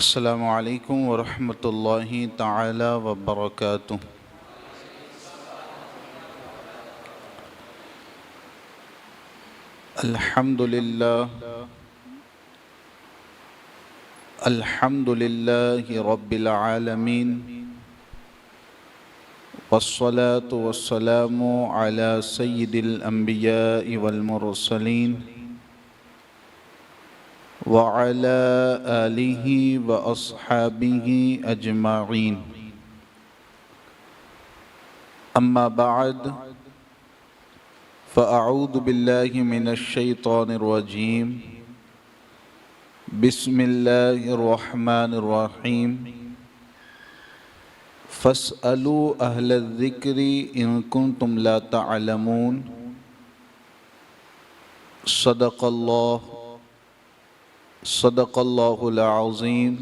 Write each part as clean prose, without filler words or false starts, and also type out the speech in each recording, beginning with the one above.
अस्सलामु अलैकुम वरहमतुल्लाहि ताला वबरकातुह। अल्हम्दुलिल्लाहि रब्बिल आलमीन वस्सलातु वस्सलामु अला सय्यिदिल अंबियाइ वल मुरसलीन व अला आलिहि व अस्हाबिहि अजमाइन। अम्मा बअद फ़अऊज़ु बिल्लाहि मिनश शैतानिर रजीम। बिस्मिल्लाहिर रहमानिर रहीम। फ़स्अलू अहलज़ ज़िक्रि इन कुन्तुम ला तअलमून। सदक़ल्लाहुल अज़ीम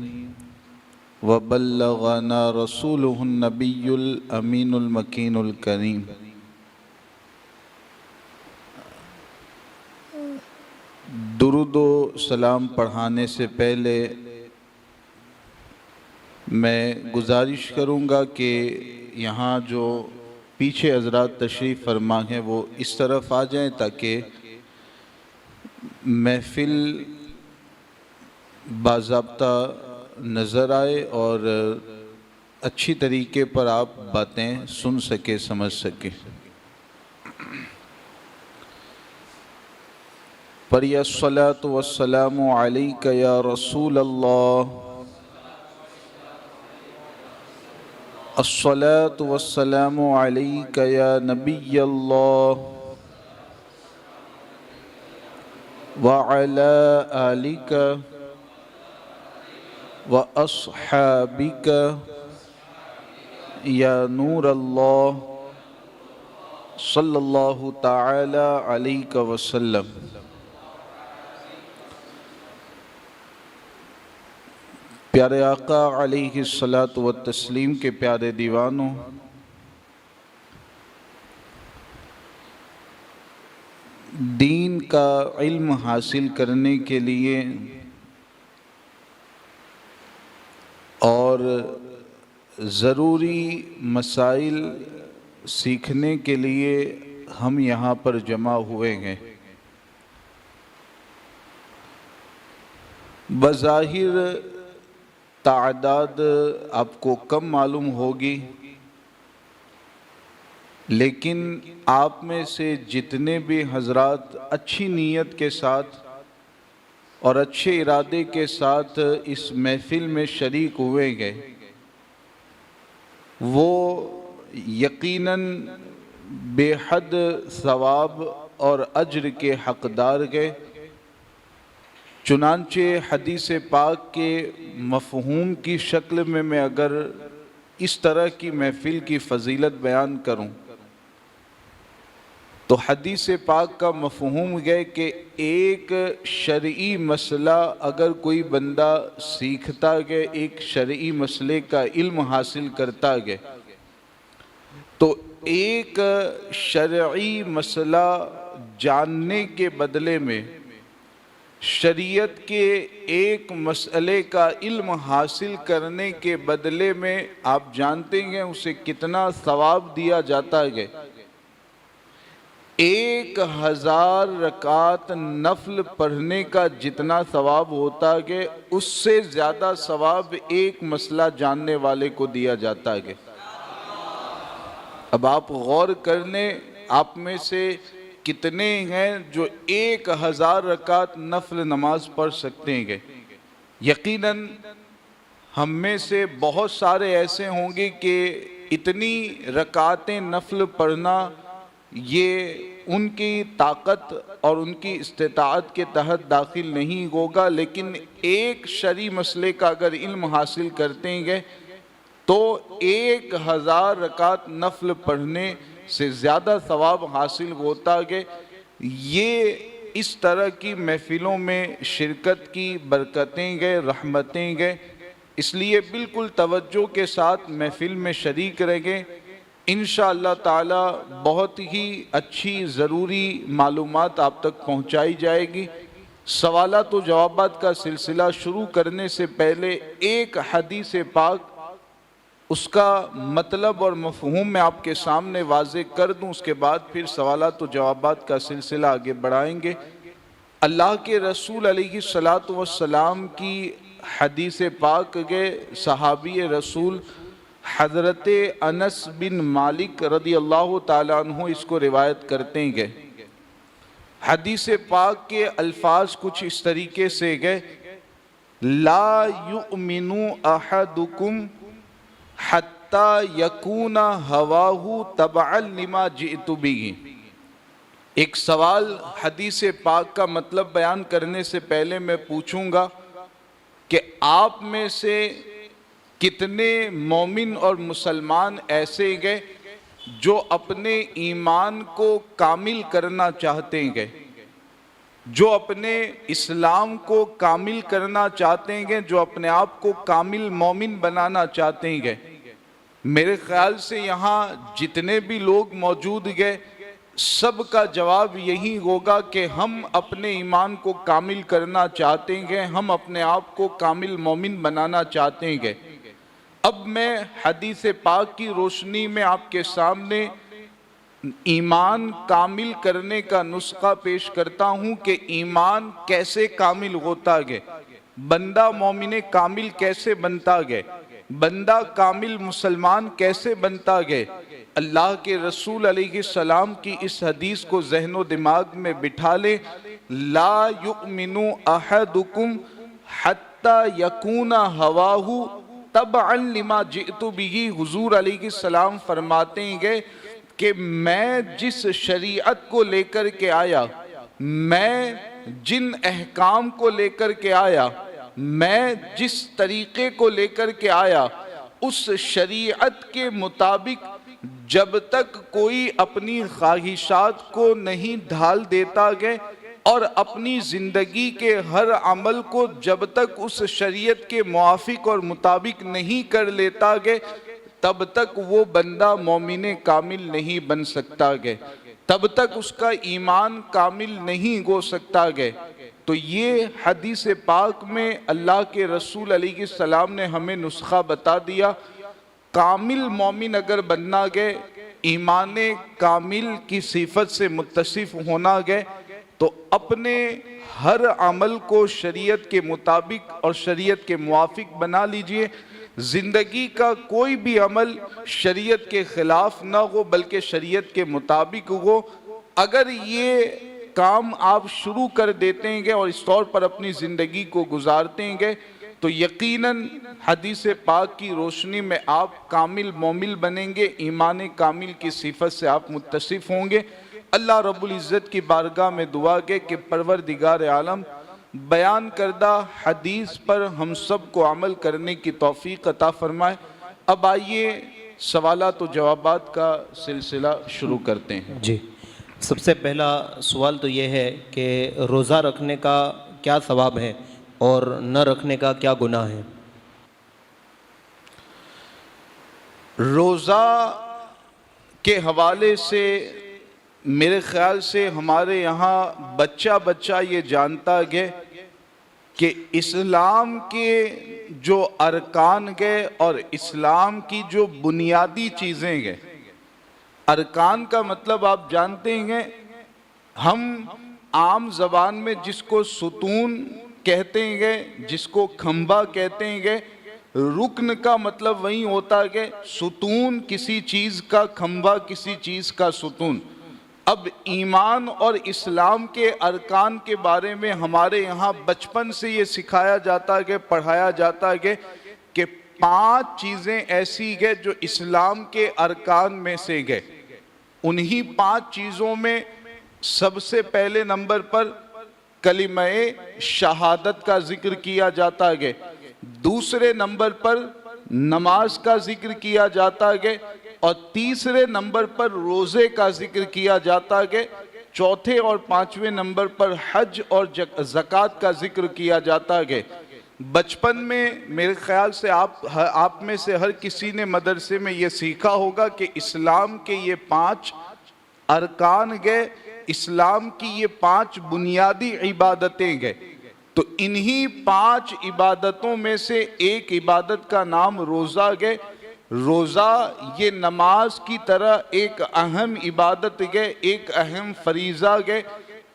व बल्लगना रसूलुहुन नबियुल अमीनुल मकीनुल करीम। दुरूदो सलाम पढ़ाने से पहले मैं गुजारिश करूँगा कि यहाँ जो पीछे हज़रात तशरीफ़ फरमा हैं वो इस तरफ आ जाएं ताकि महफ़िल बाज़ाब्ता नज़र आए और अच्छी तरीके पर आप बातें सुन सके, समझ सके। परिया अस्सलातु वस्सलामु अलैका या रसूल अल्लाह। अस्सलातु वस्सलामु अलैका या नबी अल्लाह व अला आलिका व अस्हाबिका या नूर अल्लाह सल्लल्लाहु ताला अलैहि वसल्लम। प्यारे आका अलैहिस्सलातु व तस्लीम के प्यारे दीवानों, दीन का इल्म हासिल करने के लिए और ज़रूरी मसाइल सीखने के लिए हम यहाँ पर जमा हुए हैं। बज़ाहिर तादाद आपको कम मालूम होगी, लेकिन आप में से जितने भी हजरात अच्छी नीयत के साथ और अच्छे इरादे के साथ इस महफिल में शरीक हुए गए, वो यकीनन बेहद सवाब और अज्र के हक़दार गए। चुनांचे हदीस पाक के मफ़हूम की शक्ल में मैं अगर इस तरह की महफिल की फ़जीलत बयान करूं तो हदीस पाक का मफ़हूम है कि एक शरई मसला अगर कोई बंदा सीखता गए, एक शरई मसले का इल्म हासिल करता गए, तो एक शरई मसला जानने के बदले में शरीयत के एक मसले का इल्म हासिल करने के बदले में आप जानते हैं उसे कितना सवाब दिया जाता है। 1000 रकात नफल पढ़ने का जितना सवाब होता है, उससे ज़्यादा सवाब एक मसला जानने वाले को दिया जाता है। अब आप गौर कर लें, आप में से कितने हैं जो 1000 रकात नफल नमाज पढ़ सकते हैं? यकीनन हम में से बहुत सारे ऐसे होंगे कि इतनी रकातें नफल पढ़ना ये उनकी ताकत और उनकी इस्तिताअत के तहत दाखिल नहीं होगा, लेकिन एक शरई मसले का अगर इल्म हासिल करते हैं तो 1000 रकात नफल पढ़ने से ज़्यादा सवाब हासिल होता है। ये इस तरह की महफिलों में शिरकत की बरकतें गए, रहमतें गए। इसलिए बिल्कुल तवज्जो के साथ महफिल में शरीक रहें। इंशाअल्लाह ताला बहुत ही अच्छी ज़रूरी मालूमात आप तक पहुँचाई जाएगी। सवालात व जवाबात का सिलसिला शुरू करने से पहले एक हदीस पाक, उसका मतलब और मफ़हूम मैं आपके सामने वाज़े कर दूं, उसके बाद फिर सवालात व जवाबात का सिलसिला आगे बढ़ाएंगे। अल्लाह के रसूल अलैहिस्सलातु वस्सलाम की हदीस पाक के सहाबी रसूल हज़रत अनस बिन मालिक रदी अल्लाह ताला अन्हु इसको रिवायत करते हैं गए। हदीस पाक के अल्फाज कुछ इस तरीके से गए, ला युमिनु अहदुकुम हत्ता यकूना हवाहु तबअन लिमा जिअतु बिही। एक सवाल हदीस पाक का मतलब बयान करने से पहले मैं पूछूंगा कि आप में से कितने मोमिन और मुसलमान ऐसे गए जो अपने ईमान को कामिल करना चाहते हैं, जो अपने इस्लाम को कामिल करना चाहते हैं, जो अपने आप को कामिल मोमिन बनाना चाहते हैं। मेरे ख्याल से यहाँ जितने भी लोग मौजूद गए सब का जवाब यही होगा कि हम अपने ईमान को कामिल करना चाहते हैं, हम अपने आप को कामिल मोमिन बनाना चाहते हैं। अब मैं हदीस पाक की रोशनी में आपके सामने ईमान कामिल करने का नुस्खा पेश करता हूँ कि ईमान कैसे कामिल होता है, बंदा मोमिन कामिल कैसे बनता है, बंदा कामिल मुसलमान कैसे बनता है। अल्लाह के रसूल अलैहिस्सलाम की इस हदीस को ज़हनो दिमाग में बिठा ले, ला युमिनु अहदुकुम हत्ता यकूना हवाहु तबअन लिमा जिअतु बिही। हुजूर अलैहिस्सलाम फरमाते हैं कि मैं जिस शरीयत को लेकर के आया, मैं जिन अहकाम को लेकर के आया, मैं जिस तरीके को लेकर के आया, उस शरीयत के मुताबिक जब तक कोई अपनी ख्वाहिशात को नहीं ढाल देता गए और अपनी ज़िंदगी के हर अमल को जब तक उस शरीयत के मुआफिक और मुताबिक नहीं कर लेता गए, तब तक वो बंदा मोमिन कामिल नहीं बन सकता गए, तब तक उसका ईमान कामिल नहीं हो सकता गए। तो ये हदीस पाक में अल्लाह के रसूल अलैहिस्सलाम ने हमें नुस्खा बता दिया। कामिल मोमिन अगर बनना गए, ईमान कामिल की सिफत से मुत्तसिफ होना गए, तो अपने हर अमल को शरीयत के मुताबिक और शरीयत के मुआफिक बना लीजिए। ज़िंदगी का कोई भी अमल शरीयत के ख़िलाफ़ ना हो बल्कि शरीयत के मुताबिक हो। अगर ये काम आप शुरू कर देते हैं और इस तौर पर अपनी ज़िंदगी को गुजारते हैं तो यकीनन हदीस पाक की रोशनी में आप कामिल मोमिल बनेंगे, ईमान कामिल की सिफत से आप मुत्तसिफ होंगे। अल्लाह रब्बुल इज़्ज़त की बारगाह में दुआ है कि परवरदिगार आलम बयान करदा हदीस पर हम सब को अमल करने की तौफीक अता फरमाए। अब आइए सवालात व जवाबात का सिलसिला शुरू करते हैं। जी, सबसे पहला सवाल तो ये है कि रोज़ा रखने का क्या सवाब है और न रखने का क्या गुनाह है? रोज़ा के हवाले से मेरे ख्याल से हमारे यहाँ बच्चा बच्चा ये जानता है कि इस्लाम के जो अरकान गए और इस्लाम की जो बुनियादी चीज़ें गए, अरकान का मतलब आप जानते हैं, हम आम ज़बान में जिसको सुतून कहते हैं, जिसको खंबा कहते हैं, रुकन का मतलब वही होता है कि सुतून किसी चीज़ का खंबा, किसी चीज़ का सुतून। अब ईमान और इस्लाम के अरकान के बारे में हमारे यहाँ बचपन से ये सिखाया जाता है, पढ़ाया जाता है कि 5 चीज़ें ऐसी है जो इस्लाम के अरकान में से गए। उन्हीं 5 चीज़ों में सबसे पहले नंबर पर कलिमा शहादत का जिक्र किया जाता है, दूसरे नंबर पर नमाज का जिक्र किया जाता है और तीसरे नंबर पर रोज़े का जिक्र किया जाता है, चौथे और 5वें नंबर पर हज और ज़कात का जिक्र किया जाता है। बचपन में मेरे ख्याल से आप में से हर किसी ने मदरसे में ये सीखा होगा कि इस्लाम के ये 5 अरकान गए, इस्लाम की ये 5 बुनियादी इबादतें गए, तो इन्हीं 5 इबादतों में से एक इबादत का नाम रोज़ा गए। रोज़ा ये नमाज की तरह एक अहम इबादत गए, एक अहम फरीज़ा गए।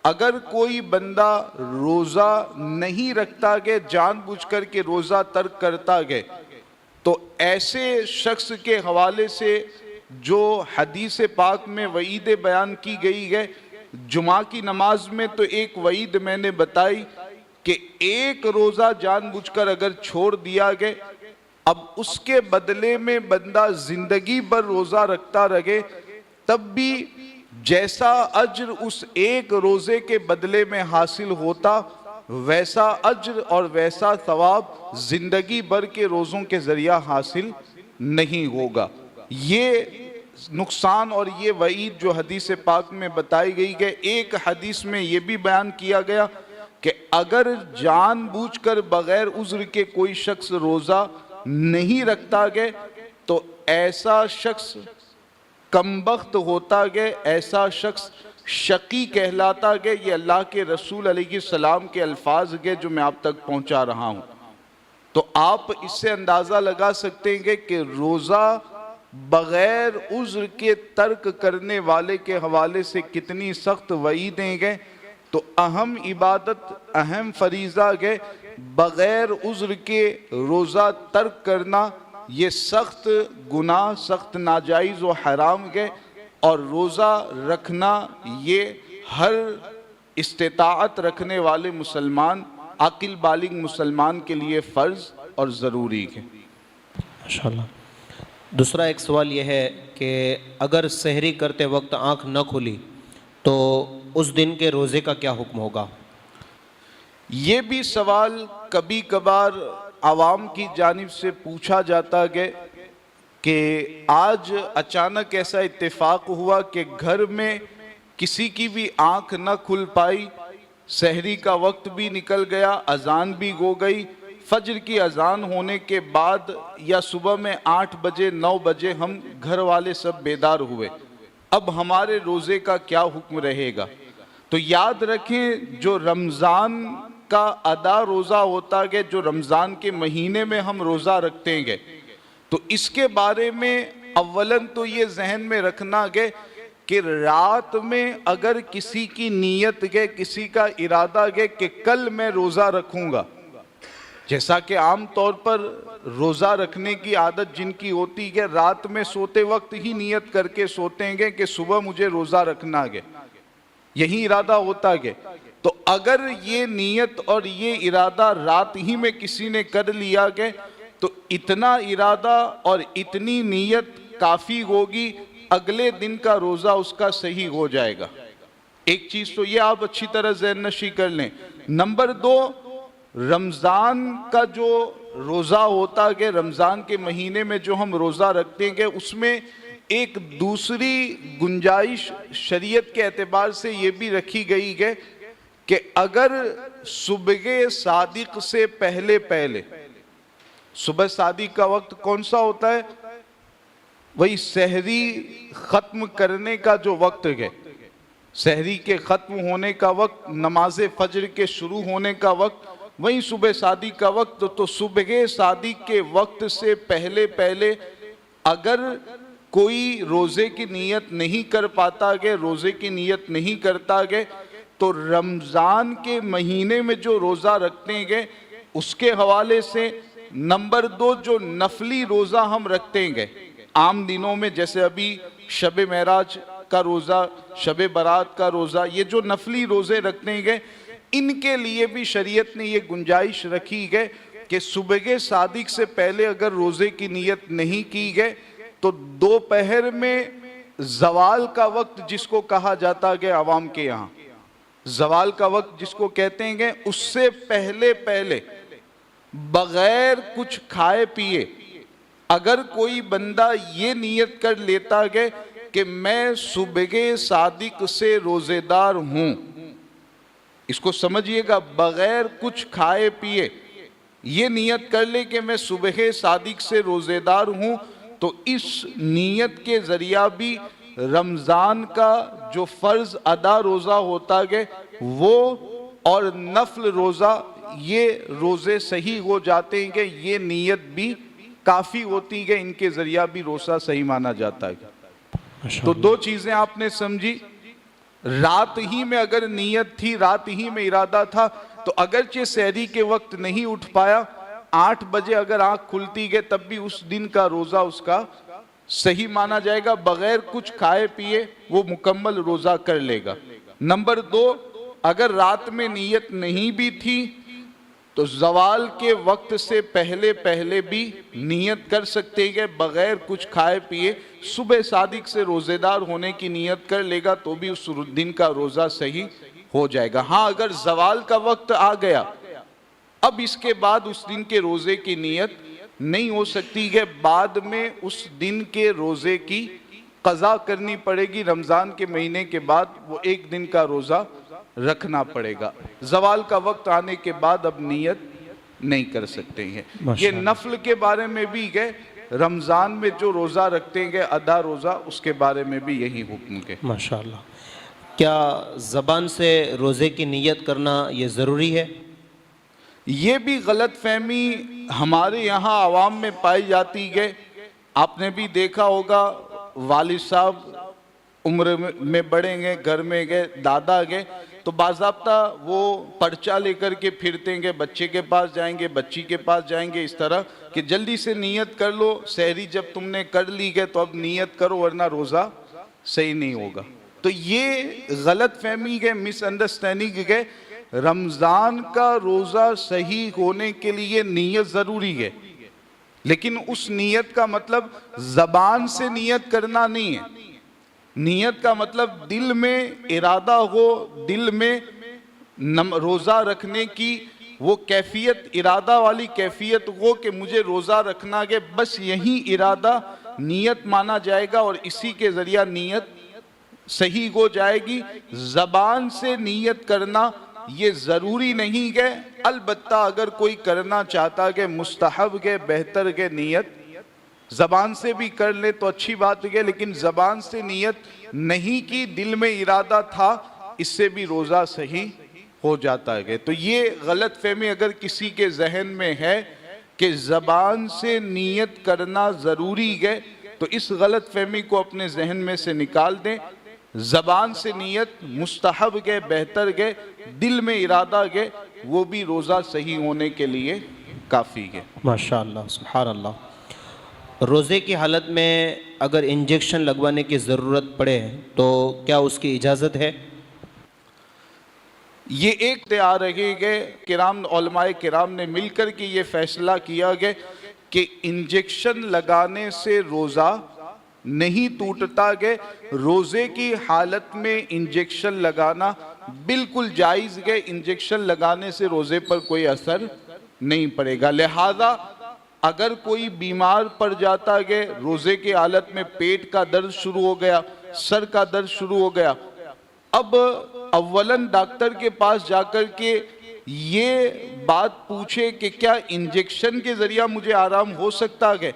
अगर कोई बंदा रोज़ा नहीं रखता गए, जानबूझकर के रोज़ा तर्क करता गए, तो ऐसे शख्स के हवाले से जो हदीस पाक में वईद बयान की गई है, जुमा की नमाज में तो एक वईद मैंने बताई कि एक रोज़ा जानबूझकर अगर छोड़ दिया गया, अब उसके बदले में बंदा जिंदगी भर रोज़ा रखता रहे, तब भी जैसा अज्र उस एक रोज़े के बदले में हासिल होता, वैसा अज्र और वैसा सवाब जिंदगी भर के रोज़ों के ज़रिया हासिल नहीं होगा। ये नुकसान और ये वईद जो हदीस पाक में बताई गई है, एक हदीस में ये भी बयान किया गया कि अगर जानबूझकर बगैर उज़्र के कोई शख्स रोज़ा नहीं रखता गया, तो ऐसा शख्स कमबख्त होता गया, ऐसा शख्स शकी कहलाता गया। ये अल्लाह के रसूल अलैहिस्सलाम के अल्फाज गए जो मैं आप तक पहुंचा रहा हूं। तो आप इससे अंदाज़ा लगा सकते हैं कि रोज़ा बग़ैर उज़्र के तर्क करने वाले के हवाले से कितनी सख्त वईदें गए। तो अहम इबादत, अहम फरीज़ा गए, बग़ैर उज़्र के रोज़ा तर्क करना ये सख्त गुनाह, सख्त नाजायज़ व हराम गए। और रोज़ा रखना ये हर इस्तिताअत रखने वाले मुसलमान, आकिल बालिग मुसलमान के लिए फ़र्ज़ और ज़रूरी है। माशाअल्लाह। दूसरा एक सवाल यह है कि अगर सहरी करते वक्त आँख न खुली तो उस दिन के रोज़े का क्या हुक्म होगा? ये भी सवाल कभी कभार आवाम की जानिब से पूछा जाता है कि आज अचानक ऐसा इत्तेफाक हुआ कि घर में किसी की भी आँख न खुल पाई, सहरी का वक्त भी निकल गया, अजान भी हो गई, फजर की अजान होने के बाद या सुबह में 8 बजे 9 बजे हम घर वाले सब बेदार हुए, अब हमारे रोज़े का क्या हुक्म रहेगा? तो याद रखें, जो रमज़ान का अदा रोज़ा होता है, जो रमज़ान के महीने में हम रोज़ा रखते हैं, तो इसके बारे में अव्वलन तो ये जहन में रखना है कि रात में अगर किसी की नीयत है, किसी का इरादा है कि कल मैं रोज़ा रखूँगा, जैसा कि आम तौर पर रोज़ा रखने की आदत जिनकी होती है, रात में सोते वक्त ही नियत करके सोते हैं कि सुबह मुझे रोज़ा रखना है, यही इरादा होता है। तो अगर ये नियत और ये इरादा रात ही में किसी ने कर लिया है, तो इतना इरादा और इतनी नियत काफ़ी होगी, अगले दिन का रोज़ा उसका सही हो जाएगा। एक चीज़ तो ये आप अच्छी तरह ज़हन नशी कर लें। नंबर 2, रमज़ान का जो रोज़ा होता है, रमज़ान के महीने में जो हम रोज़ा रखते हैं, उसमें एक दूसरी गुंजाइश शरीयत के एतबार से ये भी रखी गई है कि अगर सुबह सादिक से पहले पहले, सुबह सादिक का वक्त कौन सा होता है? वही सहरी ख़त्म करने का जो वक्त है, सहरी के ख़त्म होने का वक्त, नमाज फजर के शुरू होने का वक्त, वही सुबह सादिक का वक्त। तो सुबह सादिक के वक्त से पहले पहले अगर कोई रोज़े की नियत नहीं कर पाता है, रोज़े की नियत नहीं करता है, तो रमज़ान के महीने में जो रोज़ा रखते हैं उसके हवाले से नंबर 2, जो नफली रोज़ा हम रखते हैं आम दिनों में, जैसे अभी शब महराज का रोज़ा, शब बारात का रोज़ा, ये जो नफली रोज़े रखते हैं, इनके लिए भी शरीयत ने ये गुंजाइश रखी है कि सुबह सादिक से पहले अगर रोज़े की नियत नहीं की गई, तो दोपहर में जवाल का वक्त जिसको कहा जाता है आवाम के यहाँ, जवाल का वक्त जिसको कहते हैं, उससे पहले पहले बगैर कुछ खाए पिए अगर कोई बंदा ये नियत कर लेता है कि मैं सुबह सादिक से रोज़ेदार हूँ, इसको समझिएगा, बगैर कुछ खाए पिए ये नियत कर ले कि मैं सुबह सादिक से रोज़ेदार हूँ, तो इस नियत के ज़रिया भी रमज़ान का जो फ़र्ज़ अदा रोज़ा होता है वो और नफल रोज़ा ये रोज़े सही हो जाते हैं, ये नीयत भी काफ़ी होती है, इनके ज़रिया भी रोज़ा सही माना जाता है। तो दो चीज़ें आपने समझी, रात ही में अगर नीयत थी, रात ही में इरादा था, तो अगरचे सहरी के वक्त नहीं उठ पाया, 8 बजे अगर आंख खुलती है तब भी उस दिन का रोज़ा उसका सही माना जाएगा, बगैर कुछ खाए पिए वो मुकम्मल रोज़ा कर लेगा। नंबर 2, अगर रात में नीयत नहीं भी थी तो ज़वाल के वक्त से पहले पहले भी नियत कर सकते हैं, बगैर कुछ खाए पिए सुबह सादिक से रोज़ेदार होने की नियत कर लेगा तो भी उस दिन का रोज़ा सही हो जाएगा। हाँ, अगर ज़वाल का वक्त आ गया, अब इसके बाद उस दिन के रोज़े की नियत नहीं हो सकती है, बाद में उस दिन के रोज़े की क़ज़ा करनी पड़ेगी। रमज़ान के महीने के बाद वो एक दिन का रोज़ा रखना पड़ेगा। ज़वाल का वक्त आने के बाद अब नियत नहीं कर सकते हैं। ये नफल के बारे में भी है, रमज़ान में जो रोज़ा रखते हैं अदा रोज़ा, उसके बारे में भी यही हुक्म है। माशाअल्लाह। क्या ज़बान से रोज़े की नियत करना ये ज़रूरी है? ये भी गलत फहमी हमारे यहाँ आवाम में पाई जाती है। आपने भी देखा होगा, वालिद साहब उम्र में बड़े गए, घर में गए, दादा गए, तो बाज़ाब्ता वो पर्चा लेकर के फिरते हैं, बच्चे के पास जाएंगे, बच्ची के पास जाएंगे, इस तरह कि जल्दी से नियत कर लो, सहरी जब तुमने कर ली है तो अब नियत करो वरना रोज़ा सही नहीं होगा। तो ये गलत फहमी है, मिसअंडरस्टैंडिंग है। रमज़ान का रोज़ा सही होने के लिए नियत ज़रूरी है, लेकिन उस नियत का मतलब ज़बान से नियत करना नहीं है। नियत का मतलब दिल में इरादा हो, दिल में रोज़ा रखने की वो कैफियत, इरादा वाली कैफियत हो कि मुझे रोज़ा रखना है, बस यही इरादा नियत माना जाएगा और इसी के ज़रिया नियत सही हो जाएगी। ज़बान से नियत करना ये ज़रूरी नहीं है, अलबत्ता अगर कोई करना चाहता है, मुस्तहब है, बेहतर है, नियत ज़बान से भी कर ले तो अच्छी बात है, लेकिन ज़बान से नियत नहीं की, दिल में इरादा था, इससे भी रोज़ा सही हो जाता है। तो ये गलत फहमी अगर किसी के जहन में है कि ज़बान से नियत करना ज़रूरी है, तो इस गलत फहमी को अपने जहन में से निकाल दें। ज़बान से नियत मुस्तहब है, बेहतर है, दिल में इरादा है, वो भी रोज़ा सही होने के लिए काफ़ी है। माशाअल्लाह, सुभान अल्लाह। रोज़े की हालत में अगर इंजेक्शन लगवाने की ज़रूरत पड़े तो क्या उसकी इजाज़त है? ये एक आ रहे गए किराम, उलमाए किराम ने मिलकर के ये फैसला किया गया कि इंजेक्शन लगाने से रोज़ा नहीं टूटता है। रोज़े की हालत में इंजेक्शन लगाना बिल्कुल जायज़ है, इंजेक्शन लगाने से रोज़े पर कोई असर नहीं पड़ेगा। लिहाजा अगर कोई बीमार पड़ जाता है, रोज़े की हालत में पेट का दर्द शुरू हो गया, सर का दर्द शुरू हो गया, अब अव्वलन डॉक्टर के पास जाकर के ये बात पूछे कि क्या इंजेक्शन के ज़रिया मुझे आराम हो सकता है।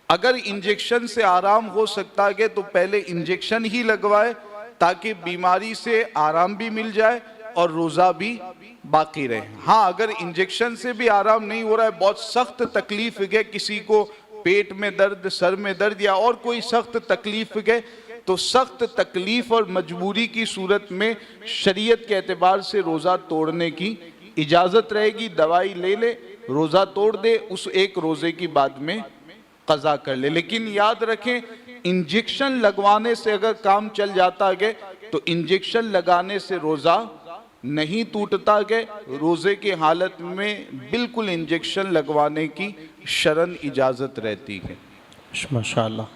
अगर इंजेक्शन से आराम हो सकता है तो पहले इंजेक्शन ही लगवाए ताकि बीमारी से आराम भी मिल जाए और रोज़ा भी बाकी रहे। हाँ, अगर इंजेक्शन से भी आराम नहीं हो रहा है, बहुत सख्त तकलीफ है, किसी को पेट में दर्द, सर में दर्द या और कोई सख्त तकलीफ है, तो सख्त तकलीफ और मजबूरी की सूरत में शरीयत के एतबार से रोज़ा तोड़ने की इजाज़त रहेगी। दवाई ले ले, रोज़ा तोड़ दे, उस एक रोज़े की बाद में क़ज़ा कर ले। लेकिन याद रखें, इंजेक्शन लगवाने से अगर काम चल जाता है तो इंजेक्शन लगाने से रोज़ा नहीं टूटता है। रोज़े की हालत में बिल्कुल इंजेक्शन लगवाने की शरन इजाज़त रहती है। माशाअल्लाह।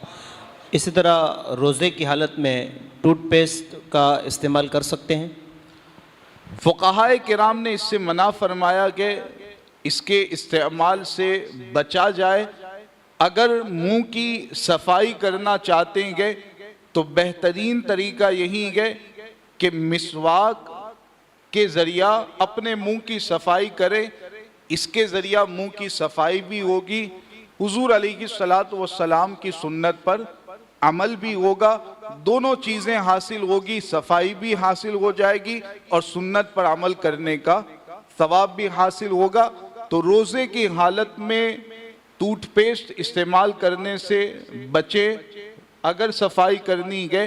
इसी तरह रोज़े की हालत में टूथपेस्ट का इस्तेमाल कर सकते हैं? फ़ुक़हाए किराम ने इससे मना फरमाया कि इसके इस्तेमाल से बचा जाए। अगर मुंह की सफाई करना चाहते हैं तो बेहतरीन तरीका यही है कि मिसवाक के ज़रिया अपने मुंह की सफाई करें, इसके ज़रिया मुंह की सफाई भी होगी, हुज़ूर अलैहिस्सलातु वस्सलाम की सुन्नत पर अमल भी होगा, दोनों चीजें हासिल होगी, सफाई भी हासिल हो जाएगी और सुन्नत पर अमल करने का सवाब भी हासिल होगा। तो रोजे की हालत में टूथपेस्ट इस्तेमाल करने से बचें। अगर सफाई करनी है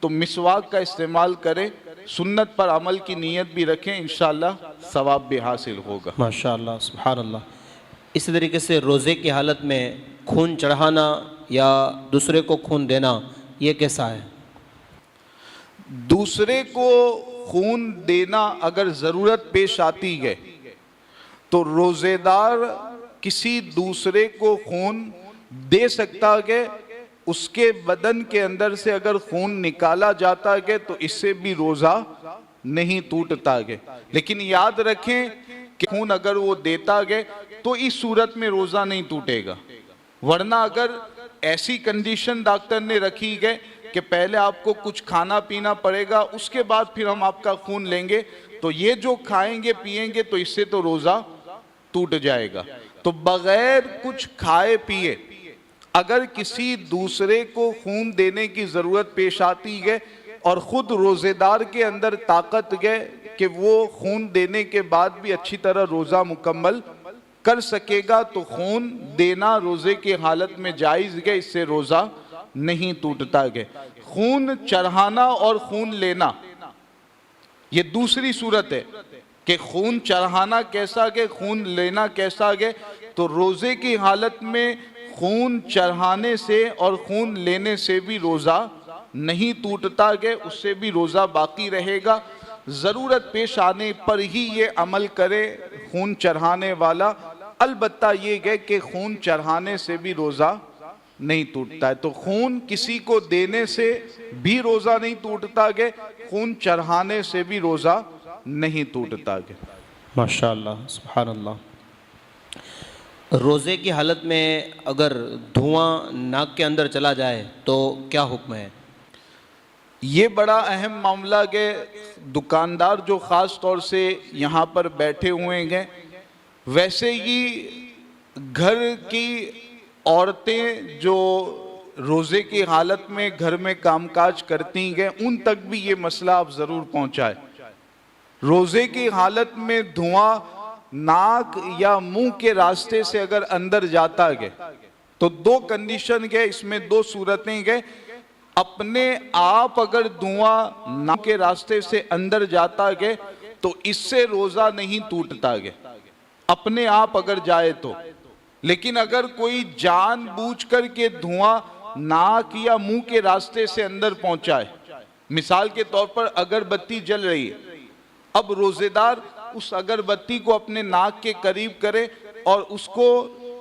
तो मिसवाक का इस्तेमाल करें, सुन्नत पर अमल की नीयत भी रखें, इंशाअल्लाह सवाब भी हासिल होगा। माशाअल्लाह, सुभान अल्लाह। इसी तरीके से रोज़े की हालत में खून चढ़ाना या दूसरे को खून देना, ये कैसा है? दूसरे को खून देना अगर ज़रूरत पेश आती है तो रोज़ेदार किसी दूसरे को खून दे सकता है। उसके बदन के अंदर से अगर खून निकाला जाता है तो इससे भी रोज़ा नहीं टूटता है। लेकिन याद रखें कि खून अगर वो देता है तो इस सूरत में रोज़ा नहीं टूटेगा। वरना अगर ऐसी कंडीशन डॉक्टर ने रखी है कि पहले आपको कुछ खाना पीना पड़ेगा, उसके बाद फिर हम आपका खून लेंगे, तो ये जो खाएंगे पिएंगे तो इससे तो रोज़ा टूट जाएगा। तो बगैर कुछ खाए पिए अगर किसी दूसरे को खून देने की ज़रूरत पेश आती है और ख़ुद रोज़ेदार के अंदर ताकत है कि वो खून देने के बाद भी अच्छी तरह रोज़ा मुकम्मल कर सकेगा, तो खून देना रोज़े की हालत में जायज़ है, इससे रोज़ा नहीं टूटता है। खून चढ़ाना और खून लेना ये दूसरी सूरत है कि खून चढ़ाना कैसा है, खून लेना कैसा है। तो रोज़े की हालत में खून चढ़ाने से और खून लेने से भी रोज़ा नहीं टूटता है, उससे भी रोज़ा बाकी रहेगा। ज़रूरत पेश आने पर ही ये अमल करे खून चढ़ाने वाला। अलबत्ता ये है कि खून चढ़ाने से भी रोज़ा नहीं टूटता है। तो खून किसी को देने से भी रोज़ा नहीं टूटता है, खून चढ़ाने से भी रोज़ा नहीं टूटता है। माशाअल्लाह, सुभान अल्लाह। रोज़े की हालत में अगर धुआं नाक के अंदर चला जाए तो क्या हुक्म है? ये बड़ा अहम मामला है। दुकानदार जो ख़ास तौर से यहाँ पर बैठे हुए हैं, वैसे ही घर की औरतें जो रोज़े की हालत में घर में कामकाज करती हैं, उन तक भी ये मसला आप ज़रूर पहुँचाएं। रोज़े की हालत में धुआं नाक या मुंह के रास्ते से अगर अंदर जाता है तो दो कंडीशन है, इसमें दो सूरतें हैं। अपने आप अगर धुआं नाक के रास्ते से अंदर जाता है तो इससे रोज़ा नहीं टूटता है, अपने आप अगर जाए तो। लेकिन अगर कोई जानबूझ कर के धुआं नाक या मुंह के रास्ते से अंदर पहुंचाए, मिसाल के तौर पर अगरबत्ती जल रही है, अब रोजेदार उस अगरबत्ती को अपने नाक के करीब करे और उसको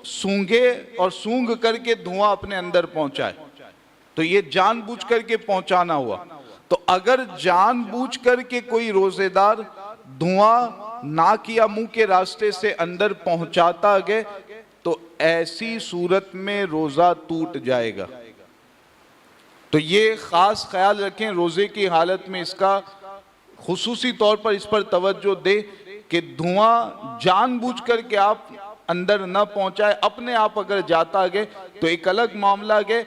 सूंघे और सूंघ करके धुआं अपने अंदर पहुंचाए, तो ये जानबूझ करके पहुंचाना हुआ। तो अगर जानबूझ करके कोई रोजेदार धुआं नाक या मुंह के रास्ते से अंदर पहुंचाता है तो ऐसी सूरत में रोजा टूट जाएगा। तो ये खास ख्याल रखें, रोजे की हालत में इसका खुसूसी तौर पर इस पर तवज्जो दे कि धुआं जानबूझ करके आप अंदर न पहुंचाए, अपने आप अगर जाता है तो एक अलग मामला है।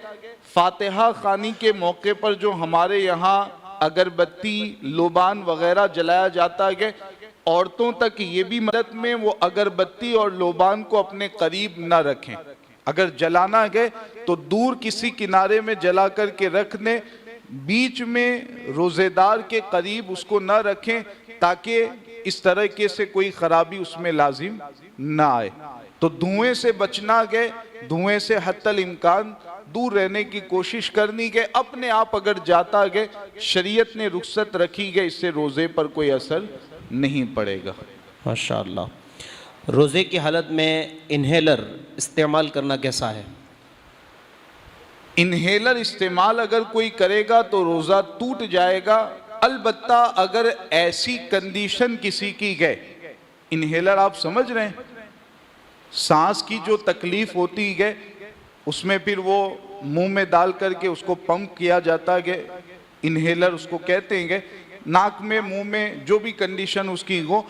फातिहा खानी के मौके पर जो हमारे यहाँ अगरबत्ती लोबान वगैरह जलाया जाता है, औरतों तक ये भी मदद में वो अगरबत्ती और लोबान को अपने करीब न रखें। अगर जलाना है तो दूर किसी किनारे में जला करके रख दें, बीच में रोजेदार के करीब उसको न रखें ताकि इस तरह से कोई खराबी उसमें लाजिम ना आए। तो धुएं से बचना है, धुएं से हत्तल इम्कान दूर रहने की कोशिश करनी है। अपने आप अगर जाता है, शरीयत ने रुख्सत रखी है, इससे रोजे पर कोई असर नहीं पड़ेगा। माशाअल्लाह। रोज़े की हालत में इन्हेलर इस्तेमाल करना कैसा है? इन्हेलर इस्तेमाल अगर कोई करेगा तो रोज़ा टूट जाएगा। अलबत्ता अगर ऐसी कंडीशन किसी की है, इन्हेलर आप समझ रहे हैं, सांस की जो तकलीफ होती है उसमें फिर वो मुंह में डाल करके उसको पंप किया जाता है, इन्हेलर उसको कहते हैं, नाक में मुंह में जो भी कंडीशन उसकी हो।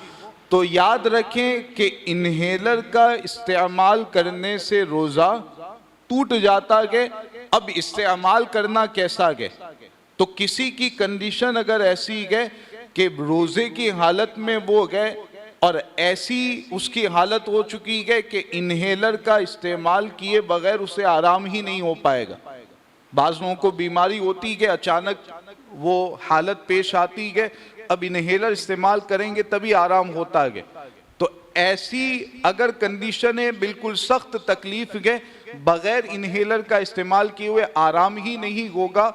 तो याद रखें कि इन्हेलर का इस्तेमाल करने से रोज़ा टूट जाता है। अब इस्तेमाल करना कैसा है? तो किसी की कंडीशन अगर ऐसी है कि रोजे की हालत में वो गए और ऐसी उसकी हालत हो चुकी है कि इन्हेलर का इस्तेमाल किए बगैर उसे आराम ही नहीं हो पाएगा। बाज़ लोगों को बीमारी होती है, अचानक वो हालत पेश आती है, अब इन्हेलर इस्तेमाल करेंगे तभी आराम होता है। तो ऐसी अगर कंडीशन है, बिल्कुल सख्त तकलीफ है, बगैर इन्हेलर का इस्तेमाल किए हुए आराम ही नहीं होगा,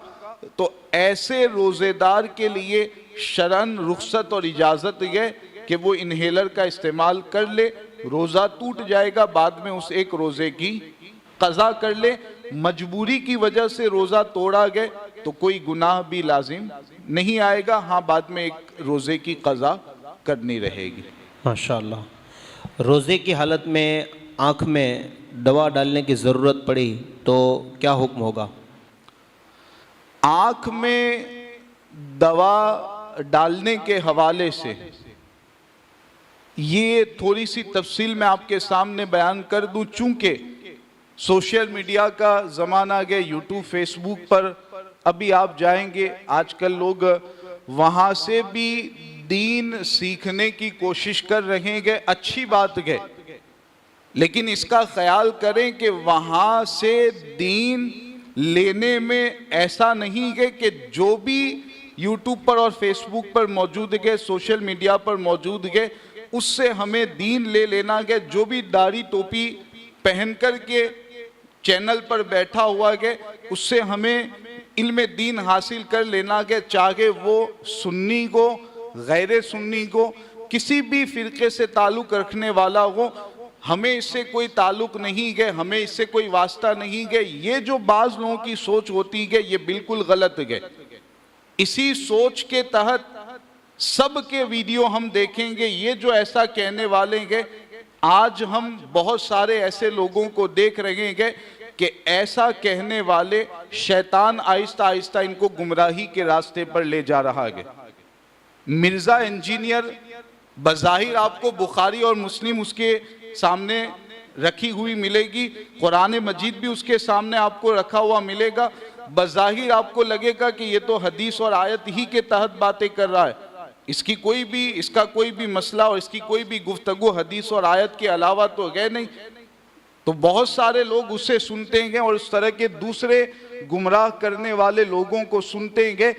तो ऐसे रोजेदार के लिए शरन रुख्सत और इजाज़त है कि वो इन्हेलर का इस्तेमाल कर ले। रोज़ा टूट जाएगा, बाद में उस एक रोज़े की कज़ा कर ले। मजबूरी की वजह से रोज़ा तोड़ा गया तो कोई गुनाह भी लाजिम नहीं आएगा। हाँ, बाद में एक रोज़े की कज़ा करनी रहेगी। माशाअल्लाह। रोज़े की हालत में आँख में दवा डालने की ज़रूरत पड़ी तो क्या हुक्म होगा? आँख में दवा डालने के हवाले से ये थोड़ी सी तफसील मैं आपके सामने बयान कर दूं। चूंकि सोशल मीडिया का ज़माना आ गया, यूट्यूब फेसबुक पर अभी आप जाएंगे, आजकल लोग वहाँ से भी दीन सीखने की कोशिश कर रहे हैं, अच्छी बात है, लेकिन इसका ख्याल करें कि वहाँ से दीन लेने में ऐसा नहीं है कि जो भी यूट्यूब पर और फेसबुक पर मौजूद है, सोशल मीडिया पर मौजूद है, उससे हमें दीन ले लेना है। जो भी दाढ़ी टोपी पहन कर के चैनल पर बैठा हुआ है, उससे हमें इल्म दीन हासिल कर लेना है, चाहे वो सुन्नी को, गैर सुन्नी को, किसी भी फ़िरक़े से ताल्लुक़ रखने वाला हो, हमें इससे कोई ताल्लुक़ नहीं है, हमें इससे कोई वास्ता नहीं है। ये जो बाज़ लोगों की सोच होती है, ये बिल्कुल गलत है। इसी सोच के तहत सब के वीडियो हम देखेंगे, ये जो ऐसा कहने वाले हैं, आज हम बहुत सारे ऐसे लोगों को देख रहे हैं कि ऐसा कहने वाले शैतान आहिस्ता आहिस्ता इनको गुमराही के रास्ते पर ले जा रहा है। मिर्ज़ा इंजीनियर बज़ाहिर आपको बुखारी और मुस्लिम उसके सामने रखी हुई मिलेगी, कुरान मजीद भी उसके सामने आपको रखा हुआ मिलेगा। बज़ाहिर आपको लगेगा कि ये तो हदीस और आयत ही के तहत बातें कर रहा है, इसका कोई भी मसला और इसकी कोई भी गुफ्तगू हदीस और आयत के अलावा तो है नहीं। तो बहुत सारे लोग उसे सुनते हैं और उस तरह के दूसरे गुमराह करने वाले लोगों को सुनते हैं,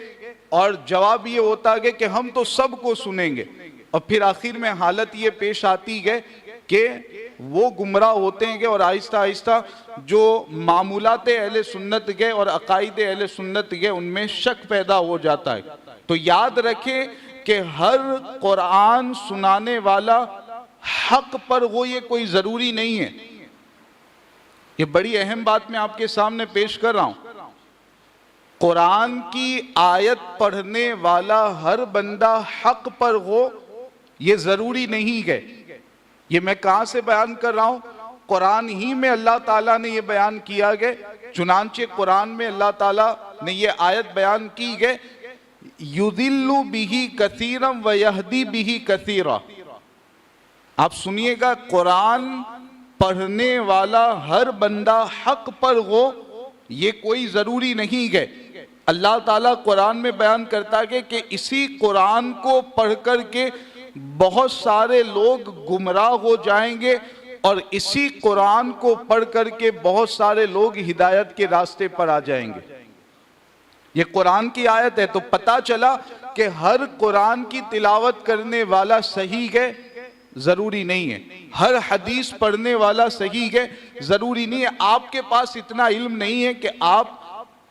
और जवाब ये होता है कि हम तो सबको सुनेंगे, और फिर आखिर में हालत ये पेश आती है कि वो गुमराह होते हैं और आहिस्ता आहिस्ता जो मामूलात अहले सुन्नत के और अकायद अहले सुन्नत के उनमें शक पैदा हो जाता है। तो याद रखें कि हर कुरान सुनाने वाला हक पर हो, ये कोई ज़रूरी नहीं है। ये बड़ी अहम बात मैं आपके सामने पेश कर रहा हूं। कुरान की आयत पढ़ने वाला हर बंदा हक पर हो, ये ज़रूरी नहीं है। ये मैं कहाँ से बयान कर रहा हूँ? कुरान ही में अल्लाह ताला ने ये बयान किया है। चुनांचे कुरान में अल्लाह ताला ने ये आयत बयान की है, युदिल्लु बिही कसीरम व यहदी बिही कसीरा। आप सुनिएगा, कुरान पढ़ने वाला हर बंदा हक पर हो, ये कोई ज़रूरी नहीं है। अल्लाह ताला कुरान में बयान करता है कि इसी कुरान को पढ़ कर के बहुत सारे लोग गुमराह हो जाएंगे, और इसी कुरान को पढ़ करके बहुत सारे लोग हिदायत के रास्ते पर आ जाएंगे। ये कुरान की आयत है। तो पता चला कि हर कुरान की तिलावत करने वाला सही है, ज़रूरी नहीं है। हर हदीस पढ़ने वाला सही है, ज़रूरी नहीं है। आपके पास इतना इल्म नहीं है कि आप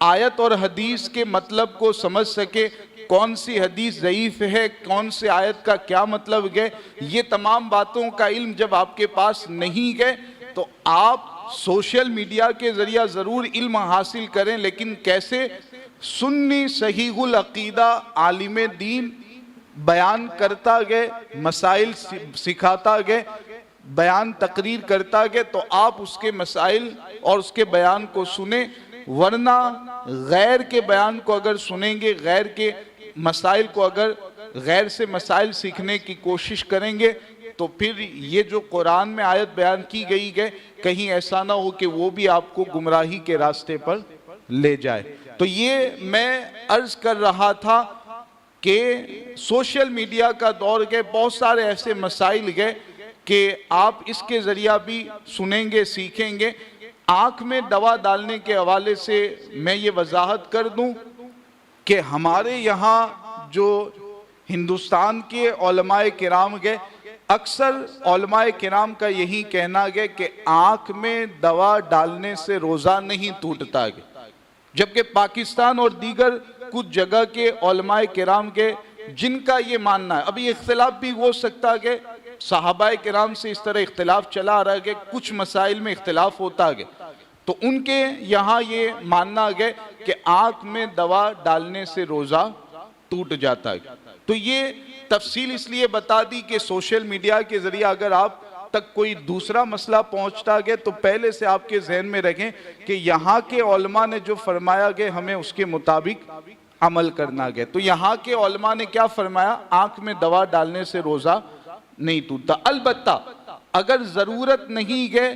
आयत और हदीस के मतलब को समझ सके, कौन सी हदीस ज़ईफ़ है, कौन से आयत का क्या मतलब है। ये तमाम बातों का इल्म जब आपके पास नहीं है तो आप सोशल मीडिया के ज़रिए ज़रूर इल्म हासिल करें, लेकिन कैसे? सुन्नी सहीहुल अक़ीदा आलिम दीन बयान करता गए, मसाइल सिखाता गए, बयान तकरीर करता गए, तो आप उसके मसाइल और उसके बयान को सुने। वरना गैर के बयान को अगर सुनेंगे, गैर के मसाइल को अगर गैर से मसाइल सीखने की कोशिश करेंगे, तो फिर ये जो कुरान में आयत बयान की गई है, कहीं ऐसा ना हो कि वो भी आपको गुमराही के रास्ते पर ले जाए। तो ये मैं अर्ज कर रहा था कि सोशल मीडिया का दौर के बहुत सारे ऐसे मसाइल गए कि आप इसके ज़रिया भी सुनेंगे, सीखेंगे। आँख में दवा डालने के हवाले से मैं ये वजाहत कर दूं कि हमारे यहाँ जो हिंदुस्तान के उलमाए किराम गए, अक्सर उलमाए किराम का यही कहना गया कि आँख में दवा डालने से रोज़ा नहीं टूटता है, जबकि पाकिस्तान और दीगर कुछ जगह के उलमाए किराम के जिनका ये मानना है, अभी इख्तिलाफ भी हो सकता है कि सहाबाए किराम से इस तरह इख्तिलाफ चला आ रहा है कि कुछ मसाइल में इख्तिलाफ होता है, तो उनके यहाँ ये मानना है कि आँख में दवा डालने से रोज़ा टूट जाता है। तो ये तफसील इसलिए बता दी कि सोशल मीडिया के ज़रिए अगर आप तक कोई दूसरा मसला पहुंचता गया तो पहले से आपके जहन में रखें कि यहाँ के उलमा ने जो फरमाया गया हमें उसके मुताबिक अमल करना गया। तो यहाँ के उलमा ने क्या फरमाया, आँख में दवा डालने से रोज़ा नहीं टूटता। अलबत्ता अगर ज़रूरत नहीं गए,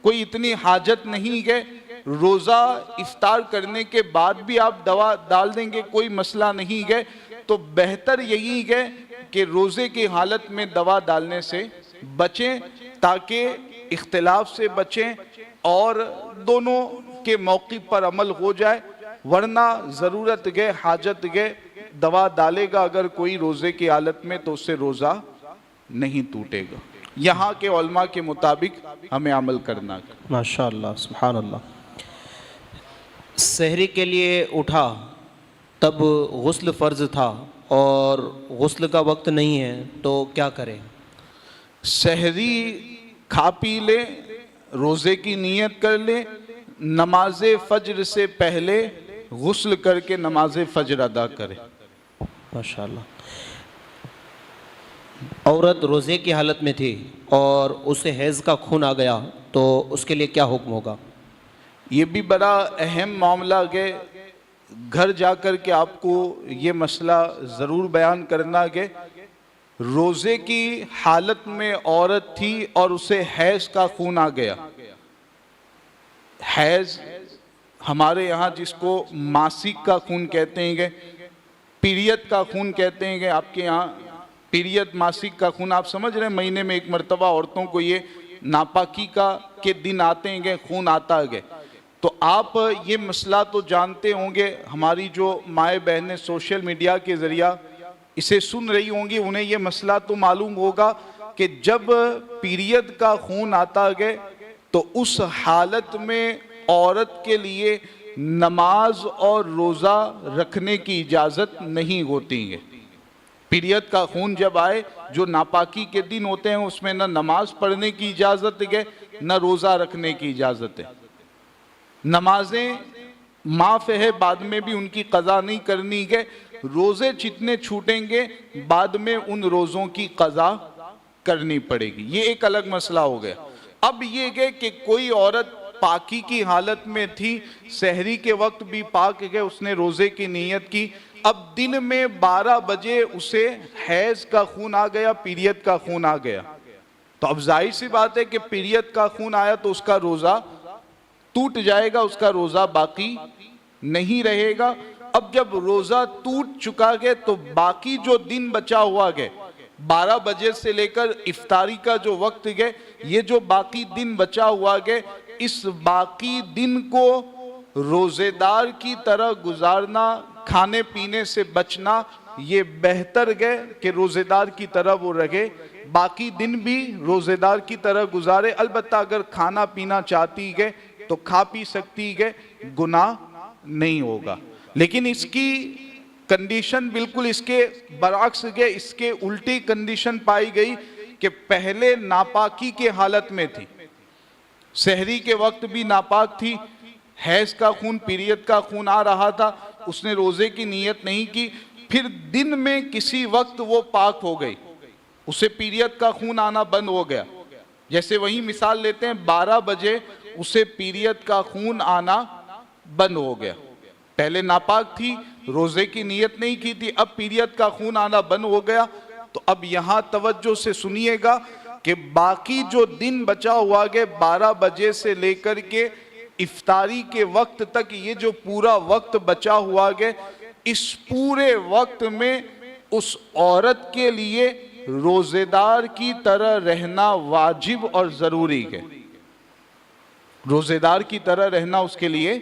कोई इतनी हाजत नहीं गए, रोज़ा इफ्तार करने के बाद भी आप दवा डाल देंगे, कोई मसला नहीं गए, तो बेहतर यही है कि रोज़े की हालत में दवा डालने से बचें ताकि इख्तिलाफ से बचें और दोनों के मौके पर अमल हो जाए। वरना ज़रूरत गए, हाजत गए, दवा डालेगा अगर कोई रोज़े की हालत में तो उससे रोज़ा नहीं टूटेगा। यहाँ के उलमा के मुताबिक हमें अमल करना है। माशाअल्लाह, सुभान अल्लाह। सहरी के लिए उठा तब गुस्ल फ़र्ज़ था और गुस्ल का वक्त नहीं है तो क्या करें? सहरी खा पी ले, रोज़े की नीयत कर ले, नमाज फ़ज्र से पहले गुस्ल करके नमाज फ़ज्र अदा करे। माशाअल्लाह। औरत रोज़े की हालत में थी और उसे हैज़ का खून आ गया तो उसके लिए क्या हुक्म होगा? ये भी बड़ा अहम मामला है, घर जाकर के आपको ये मसला ज़रूर बयान करना है। रोज़े की हालत में औरत थी और उसे हैज़ का खून आ गया। हैज़ हमारे यहाँ जिसको मासिक का खून कहते हैं, पीरियड का खून कहते हैं, आपके यहाँ पीरियड मासिक का खून आप समझ रहे हैं, महीने में एक मरतबा औरतों को ये नापाकी का के दिन आते हैं, खून आता है। तो आप ये मसला तो जानते होंगे, हमारी जो माए बहनें सोशल मीडिया के ज़रिया इसे सुन रही होंगी उन्हें ये मसला तो मालूम होगा कि जब पीरियड का खून आता है तो उस हालत में औरत के लिए नमाज और रोज़ा रखने की इजाज़त नहीं होती है। पीरियड का खून जब आए, जो नापाकी के दिन होते हैं, उसमें न नमाज पढ़ने की इजाज़त है न रोज़ा रखने की इजाज़त है। नमाजें माफ़ है, बाद में भी उनकी क़ज़ा नहीं करनी है। रोज़े जितने छूटेंगे बाद में उन रोज़ों की क़ज़ा करनी पड़ेगी, ये एक अलग मसला हो गया। अब ये है कि कोई औरत पाकी की हालत में थी, सहरी के वक्त भी पाक है, उसने रोज़े की नीयत की, अब दिन में 12 बजे उसे हैज़ का खून आ गया, पीरियड का खून आ गया, तो अब जाहिर सी बात है कि पीरियड का खून आया तो उसका रोज़ा टूट जाएगा, उसका रोज़ा बाकी नहीं रहेगा। अब जब रोज़ा टूट चुका है तो बाकी जो दिन बचा हुआ है, 12 बजे से लेकर इफ्तारी का जो वक्त है, ये जो बाकी दिन बचा हुआ है, इस बाकी दिन को रोज़ेदार की तरह गुजारना, खाने पीने से बचना, ये बेहतर है कि रोज़ेदार की तरह वो रहे, बाकी दिन भी रोज़ेदार की तरह गुजारे। अलबत्ता अगर खाना पीना चाहती है तो खा पी सकती है, गुनाह नहीं होगा। लेकिन इसकी कंडीशन बिल्कुल इसके बरअक्स है, इसके उल्टी कंडीशन पाई गई कि पहले नापाकी के हालत में थी, सहरी के वक्त भी नापाक थी, हैज़ का खून, पीरियड का खून आ रहा था, उसने रोज़े की नीयत नहीं की, फिर दिन में किसी वक्त वो पाक हो गई, उसे पीरियड का खून आना बंद हो गया। जैसे वही मिसाल लेते हैं, 12 बजे उसे पीरियड का खून आना बंद हो गया, पहले नापाक थी, रोज़े की नीयत नहीं की थी, अब पीरियड का खून आना बंद हो गया। तो अब यहाँ तवज्जो से सुनिएगा कि बाकी जो दिन बचा हुआ है 12 बजे से लेकर के इफ्तारी के वक्त तक ये जो पूरा वक्त बचा हुआ है, इस पूरे वक्त में उस औरत के लिए रोजेदार की तरह रहना वाजिब और जरूरी है। रोजेदार की तरह रहना उसके लिए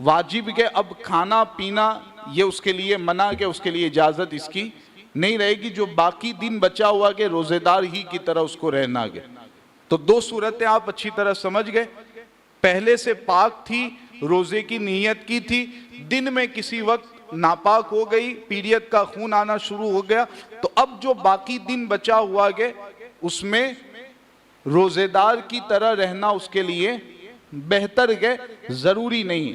वाजिब है। अब खाना पीना ये उसके लिए मना है, उसके लिए इजाजत इसकी नहीं रहेगी। जो बाकी दिन बचा हुआ है रोजेदार ही की तरह उसको रहना है। तो दो सूरतें आप अच्छी तरह समझ गए। पहले से पाक थी, रोजे की नीयत की थी, दिन में किसी वक्त नापाक हो गई, पीरियड का खून आना शुरू हो गया, तो अब जो बाकी दिन बचा हुआ है उसमें रोजेदार की तरह रहना उसके लिए बेहतर है, जरूरी नहीं।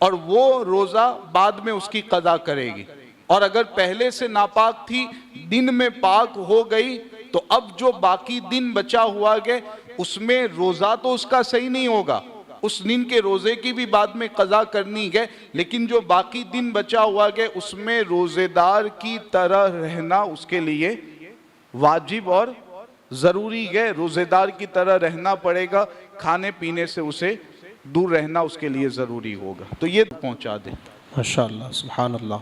और वो रोजा बाद में उसकी कदा करेगी। और अगर पहले से नापाक थी, दिन में पाक हो गई, तो अब जो बाकी दिन बचा हुआ है उसमें रोजा तो उसका सही नहीं होगा, उस दिन के रोजे की भी बाद में कज़ा करनी है, लेकिन जो बाकी दिन बचा हुआ है उसमें रोजेदार की तरह रहना उसके लिए वाजिब और जरूरी है। रोजेदार की तरह रहना पड़ेगा, खाने पीने से उसे दूर रहना उसके लिए जरूरी होगा। तो ये पहुंचा दे। माशाअल्लाह, सुभान अल्लाह।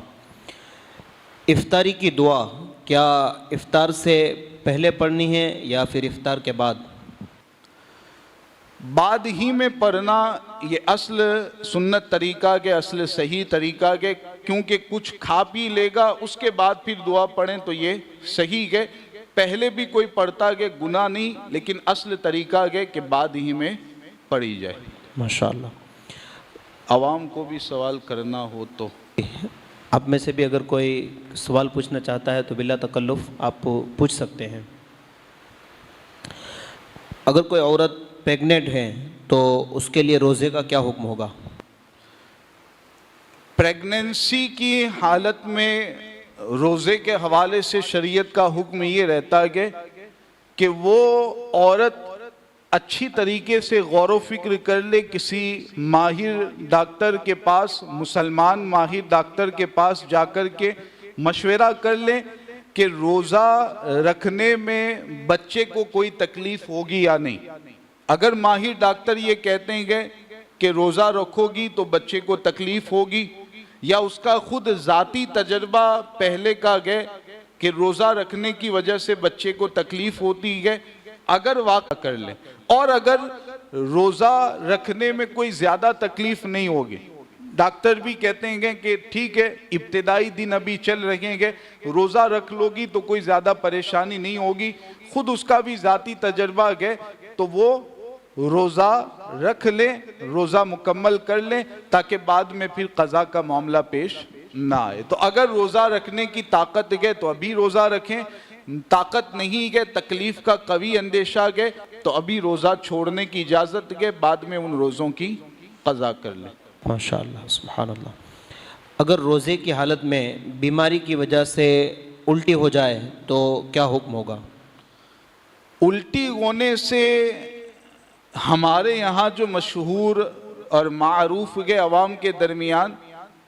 इफ्तारी की दुआ क्या इफ्तार से पहले पढ़नी है या फिर इफ्तार के बाद? बाद ही में पढ़ना ये असल सुन्नत तरीका के, असल सही तरीका के, क्योंकि कुछ खा पी लेगा उसके बाद फिर दुआ पढ़ें तो ये सही है। पहले भी कोई पढ़ता है गुनाह नहीं, लेकिन असल तरीका है कि बाद ही में पढ़ी जाए। माशाअल्लाह। आवाम को भी सवाल करना हो तो आप में से भी अगर कोई सवाल पूछना चाहता है तो बिला तकल्लुफ़ आप पूछ सकते हैं। अगर कोई औरत प्रेग्नेंट है तो उसके लिए रोज़े का क्या हुक्म होगा? प्रेगनेंसी की हालत में रोज़े के हवाले से शरीयत का हुक्म ये रहता है कि वो औरत अच्छी तरीके से गौर व फिक्र कर ले, किसी माहिर डॉक्टर के पास, मुसलमान माहिर डॉक्टर के पास जाकर के मशवरा कर ले कि रोज़ा रखने में बच्चे को कोई तकलीफ़ होगी या नहीं। अगर माहिर डॉक्टर ये कहते हैं कि रोज़ा रखोगी तो बच्चे को तकलीफ़ होगी, या उसका खुद ज़ाती तजर्बा पहले का है कि रोज़ा रखने की वजह से बच्चे को तकलीफ़ होती है, अगर वाक़ा कर ले, और अगर रोज़ा रखने में कोई ज़्यादा तकलीफ़ नहीं होगी, डॉक्टर भी कहते हैं कि ठीक है इब्तिदाई दिन अभी चल रहे हैं, रोज़ा रख लोगी तो कोई ज़्यादा परेशानी नहीं होगी, खुद उसका भी ज़ाती तजर्बा है, तो वो रोज़ा रख ले, रोज़ा मुकम्मल कर ले, ताकि बाद में फिर क़ज़ा का मामला पेश ना आए। तो अगर रोज़ा रखने की ताकत है तो अभी रोज़ा रखें, ताकत नहीं है, तकलीफ़ का कभी अंदेशा है, तो अभी रोज़ा छोड़ने की इजाज़त है, बाद में उन रोज़ों की क़ज़ा कर लें। माशाअल्लाह, सुभान अल्लाह। अगर रोज़े की हालत में बीमारी की वजह से उल्टी हो जाए तो क्या हुक्म होगा? उल्टी होने से हमारे यहाँ जो मशहूर और मारूफ है अवाम के दरमियान,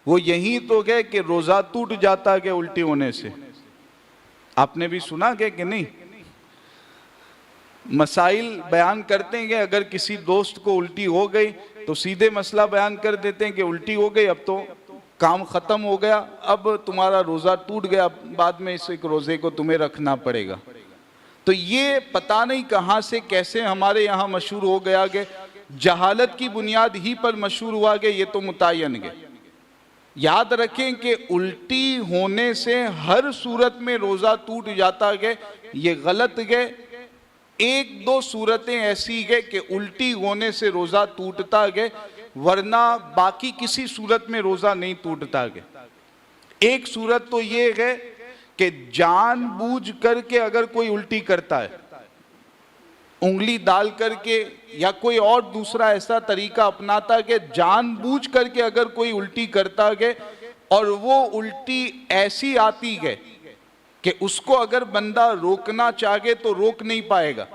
वो यही तो है कि रोज़ा टूट जाता है उल्टी होने से। आपने भी सुना है कि नहीं? मसाइल बयान करते हैं कि अगर किसी दोस्त को उल्टी हो गई तो सीधे मसला बयान कर देते हैं कि उल्टी हो गई, अब तो काम ख़त्म हो गया, अब तुम्हारा रोज़ा टूट गया, बाद में इस एक रोज़े को तुम्हें रखना पड़ेगा। तो ये पता नहीं कहाँ से कैसे हमारे यहाँ मशहूर हो गया कि जहालत की बुनियाद ही पर मशहूर हुआ कि ये तो मुतय्यन है। याद रखें कि उल्टी होने से हर सूरत में रोज़ा टूट जाता है, ये गलत है। एक दो सूरतें ऐसी है कि उल्टी होने से रोज़ा टूटता है, वरना बाकी किसी सूरत में रोज़ा नहीं टूटता है। एक सूरत तो ये है कि जानबूझ करके अगर कोई उल्टी करता है, उंगली डाल करके या कोई और दूसरा ऐसा तरीका अपनाता है कि जानबूझ करके अगर कोई उल्टी करता है और वो उल्टी ऐसी आती है कि उसको अगर बंदा रोकना चाहे तो रोक नहीं पाएगा।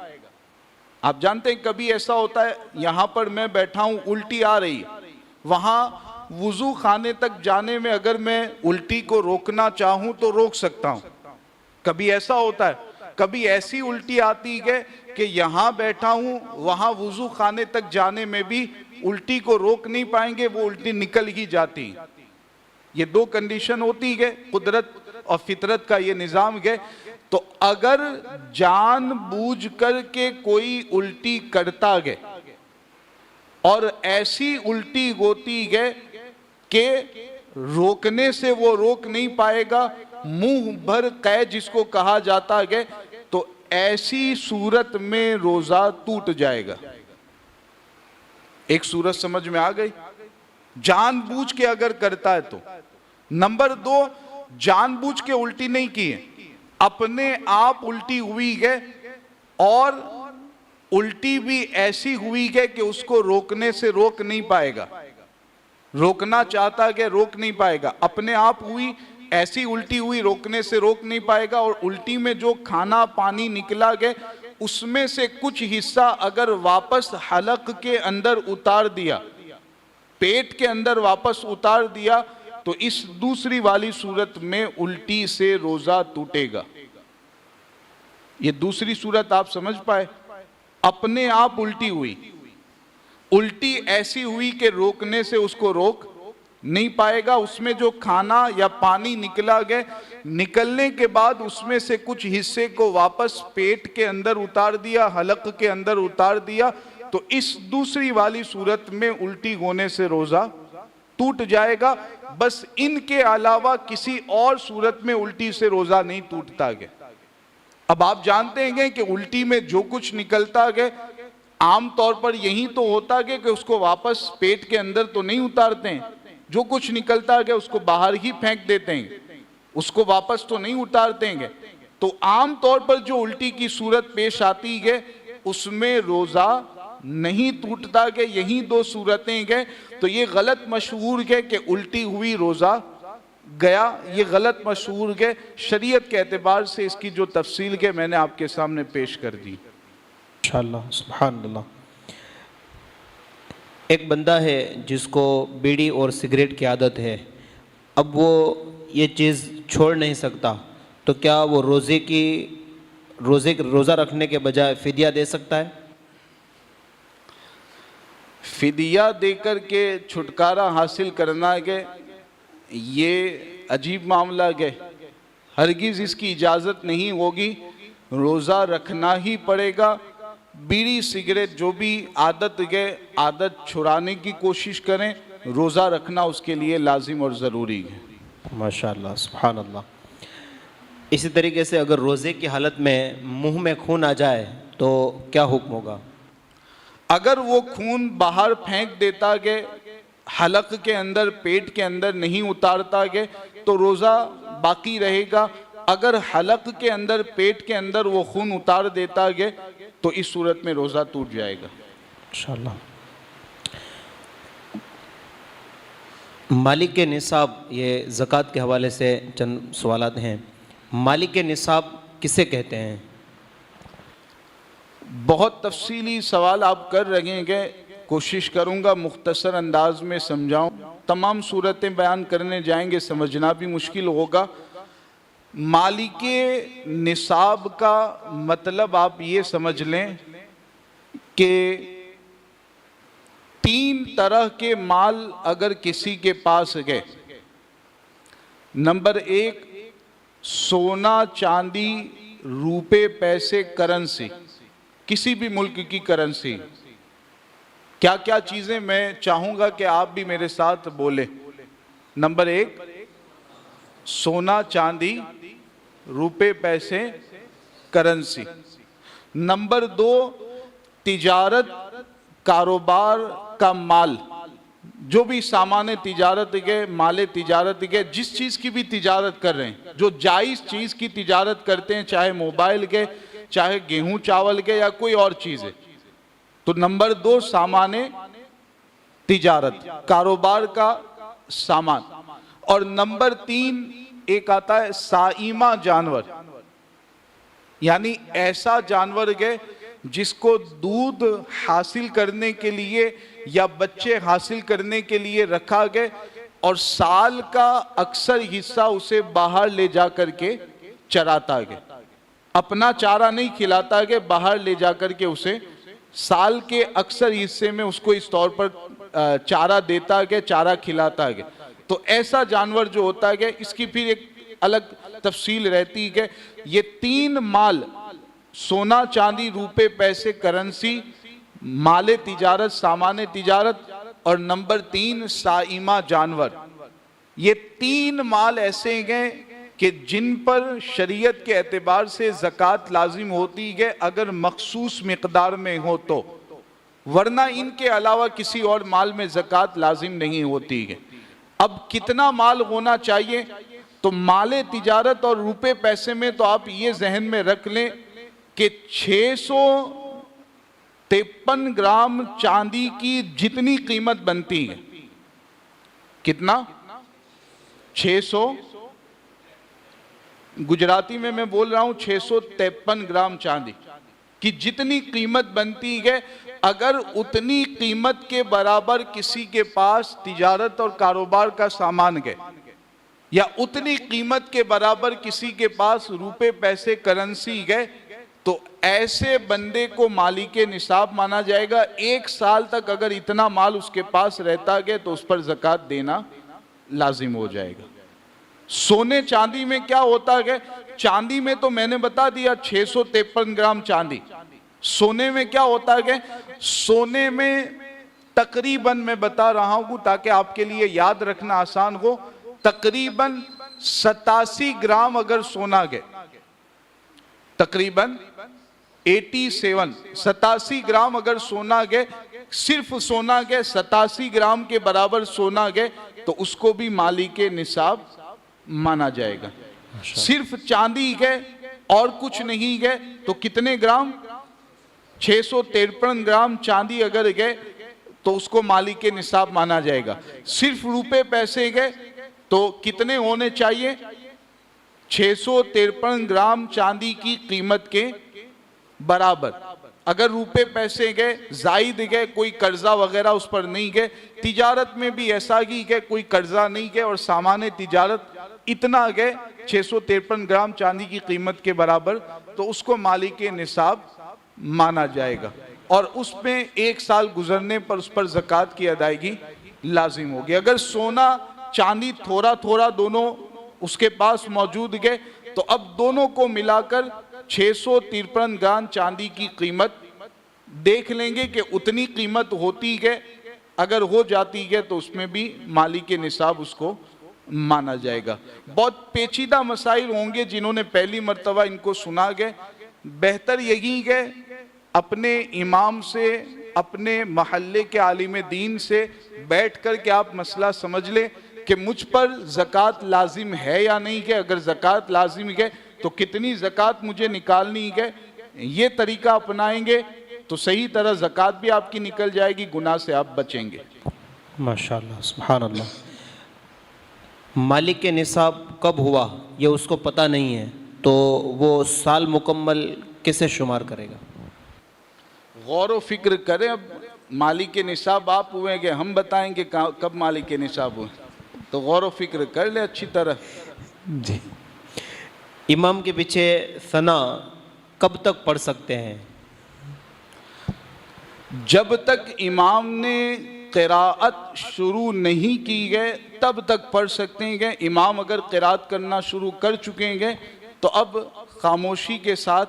आप जानते हैं कभी ऐसा होता है, यहाँ पर मैं बैठा हूँ, उल्टी आ रही है, वहाँ वुज़ू खाने तक जाने में अगर मैं उल्टी को रोकना चाहूँ तो रोक सकता हूँ। कभी ऐसा होता है, कभी ऐसी उल्टी आती है कि यहाँ बैठा हूँ, वहाँ वुज़ू खाने तक जाने में भी उल्टी को रोक नहीं पाएंगे, वो उल्टी निकल ही जाती। ये दो कंडीशन होती है, कुदरत और फितरत का ये निजाम है। तो अगर जानबूझ करके कोई उल्टी करता है और ऐसी उल्टी होती है कि रोकने से वो रोक नहीं पाएगा, मुंह भर कै जिसको कहा जाता है, तो ऐसी सूरत में रोजा टूट जाएगा। एक सूरत समझ में आ गई? जानबूझ के अगर करता है तो। नंबर 2, जानबूझ के उल्टी नहीं की है, अपने आप उल्टी हुई है और उल्टी भी ऐसी हुई है कि उसको रोकने से रोक नहीं पाएगा, रोकना चाहता है रोक नहीं पाएगा, अपने आप हुई, ऐसी उल्टी हुई, रोकने से रोक नहीं पाएगा। और उल्टी में जो खाना पानी निकला गया उसमें से कुछ हिस्सा अगर वापस हलक के अंदर उतार दिया, पेट के अंदर वापस उतार दिया, तो इस दूसरी वाली सूरत में उल्टी से रोजा टूटेगा। ये दूसरी सूरत आप समझ पाए? अपने आप उल्टी हुई, उल्टी ऐसी हुई कि रोकने से उसको रोक नहीं पाएगा, उसमें जो खाना या पानी निकला गया, निकलने के बाद उसमें से कुछ हिस्से को वापस पेट के अंदर उतार दिया, हलक के अंदर उतार दिया, तो इस दूसरी वाली सूरत में उल्टी होने से रोजा टूट जाएगा। बस इनके अलावा किसी और सूरत में उल्टी से रोजा नहीं टूटता गया। अब आप जानते हैं कि उल्टी में जो कुछ निकलता है आम तौर पर यही तो होता है कि उसको वापस पेट के अंदर तो नहीं उतारते हैं, जो कुछ निकलता है उसको बाहर ही फेंक देते हैं, उसको वापस तो नहीं उतारते हैं। तो आम तौर पर जो उल्टी की सूरत पेश आती है उसमें रोजा नहीं टूटता है। यही दो सूरतें हैं। तो ये गलत मशहूर है कि उल्टी हुई रोजा गया, ये गलत मशहूर है। शरीयत के एतबार से इसकी जो तफसील है मैंने आपके सामने पेश कर दी। इंशाअल्लाह, सुभान अल्लाह। एक बंदा है जिसको बीड़ी और सिगरेट की आदत है, अब वो ये चीज़ छोड़ नहीं सकता, तो क्या वो रोज़ा रखने के बजाय फिदिया दे सकता है? फिदिया देकर के छुटकारा हासिल करना है, ये अजीब मामला है। हरगिज़ इसकी इजाज़त नहीं होगी, रोज़ा रखना ही पड़ेगा। बीड़ी सिगरेट जो भी आदत है, आदत छुड़ाने की कोशिश करें, रोज़ा रखना उसके लिए लाजिम और ज़रूरी है। माशाअल्लाह, सुभान अल्लाह। इसी तरीके से अगर रोज़े की हालत में मुंह में खून आ जाए तो क्या हुक्म होगा? अगर वो खून बाहर फेंक देता है, हलक के अंदर पेट के अंदर नहीं उतारता है, तो रोज़ा बाकी रहेगा। अगर हलक के अंदर पेट के अंदर वो खून उतार देता है तो इस सूरत में रोज़ा टूट जाएगा इंशाअल्लाह। मालिक के निसाब, ये ज़कात के हवाले से चंद सवालात हैं। मालिक के निसाब किसे कहते हैं? बहुत तफसीली सवाल आप कर रहे हैं, कोशिश करूंगा मुख्तसर अंदाज में समझाऊं। तमाम सूरतें बयान करने जाएंगे समझना भी मुश्किल होगा। मालिके निसाब का मतलब आप ये समझ लें कि 3 तरह के माल अगर किसी के पास गए। नंबर 1, सोना चांदी रुपए पैसे करेंसी, किसी भी मुल्क की करेंसी। क्या क्या चीज़ें मैं चाहूँगा कि आप भी मेरे साथ बोले। नंबर 1, सोना चांदी रुपए पैसे करेंसी। नंबर 2, तिजारत कारोबार का माल, जो भी सामान तिजारत के, माल तिजारत के, जिस चीज़ की भी तिजारत कर रहे हैं, जो जायज़ चीज़ की तिजारत करते हैं, चाहे मोबाइल के, चाहे गेहूं चावल के, या कोई और चीज़ है, तो नंबर 2 सामान तिजारत, कारोबार का सामान। और नंबर 3 एक आता है साइमा जानवर, यानी ऐसा जानवर है जिसको दूध हासिल करने के लिए या बच्चे हासिल करने के लिए रखा गया और साल का अक्सर हिस्सा उसे बाहर ले जा करके चराता गया। अपना चारा नहीं खिलाता गया, बाहर ले जा करके उसे साल के अक्सर हिस्से में उसको इस तौर पर चारा देता है, चारा खिलाता है। तो ऐसा जानवर जो होता है इसकी फिर एक अलग तफसील रहती है। ये 3 माल, सोना चांदी रुपए पैसे करेंसी, माले तिजारत सामान्य तिजारत, और नंबर 3 साइमा जानवर, ये 3 माल ऐसे हैं कि जिन पर शरीयत के एतबार से ज़कात लाजिम होती है अगर मखसूस मिक़दार में हो तो, वरना इनके अलावा किसी और माल में ज़कात लाजिम नहीं होती है। अब कितना माल होना चाहिए? तो माले तिजारत और रुपए पैसे में तो आप ये जहन में रख लें कि 653 ग्राम चांदी की जितनी कीमत बनती है, कितना? 600, गुजराती में मैं बोल रहा हूं 653 ग्राम चांदी की जितनी कीमत बनती है, अगर उतनी कीमत के बराबर किसी के पास तिजारत और कारोबार का सामान है, या उतनी कीमत के बराबर किसी के पास रुपए पैसे करेंसी है, तो ऐसे बंदे को मालिके निसाब माना जाएगा। 1 साल तक अगर इतना माल उसके पास रहता है तो उस पर ज़कात देना लाजिम हो जाएगा। सोने चांदी में क्या होता है? चांदी में तो मैंने बता दिया 653 ग्राम चांदी। सोने में क्या होता है? सोने में तकरीबन, मैं बता रहा हूं ताकि आपके लिए याद रखना आसान हो, तकरीबन 87 ग्राम अगर सोना है, तकरीबन 87 ग्राम अगर सोना है, सिर्फ सोना है 87 ग्राम के बराबर सोना है, तो उसको भी मालिके निसाब माना जाएगा। सिर्फ चांदी है और कुछ नहीं है तो कितने ग्राम? 653 ग्राम चांदी अगर है तो उसको मालिके निसाब माना जाएगा। सिर्फ रुपए पैसे गए तो कितने होने चाहिए? 653 ग्राम चांदी की कीमत के बराबर। अगर रुपए पैसे गए, जायद गए, कोई कर्जा वगैरह उस पर नहीं गए, तिजारत में भी ऐसा ही गए, कोई कर्जा नहीं गए और सामान्य तिजारत इतना गए 653 ग्राम चांदी की कीमत के बराबर, तो उसको मालिके निसाब माना जाएगा और उसमें 1 साल गुजरने पर उस पर ज़कात की अदायगी लाजिम होगी। अगर सोना चांदी थोड़ा थोड़ा दोनों उसके पास मौजूद गए तो अब दोनों को मिलाकर 653 ग्राम चांदी की कीमत देख लेंगे कि उतनी कीमत होती है, अगर हो जाती है तो उसमें भी मालिके निसाब उसको माना जाएगा। बहुत पेचीदा मसाइल होंगे, जिन्होंने पहली मर्तबा इनको सुना गए, बेहतर यही है अपने इमाम से, अपने महल्ले के आलिम दीन से बैठ कर के आप मसला समझ लें कि मुझ पर ज़कात लाजिम है या नहीं है। अगर ज़कात लाजिम है तो कितनी ज़कात मुझे निकालनी है, ये तरीका अपनाएंगे तो सही तरह ज़कात भी आपकी निकल जाएगी, गुनाह से आप बचेंगे। माशाअल्लाह, सुभान अल्लाह। मालिक के निसाब कब हुआ ये उसको पता नहीं है, तो वो साल मुकम्मल किसे शुमार करेगा? गौर व फिक्र करें। अब मालिक के निसाब आप हुए कि हम बताएंगे कब मालिक के निसाब हुए, तो गौर व फिक्र कर ले अच्छी तरह। जी। इमाम के पीछे सना कब तक पढ़ सकते हैं? जब तक इमाम ने क़िराअत शुरू नहीं की है तब तक पढ़ सकते हैं। इमाम अगर क़िराअत करना शुरू कर चुके हैं तो अब खामोशी के साथ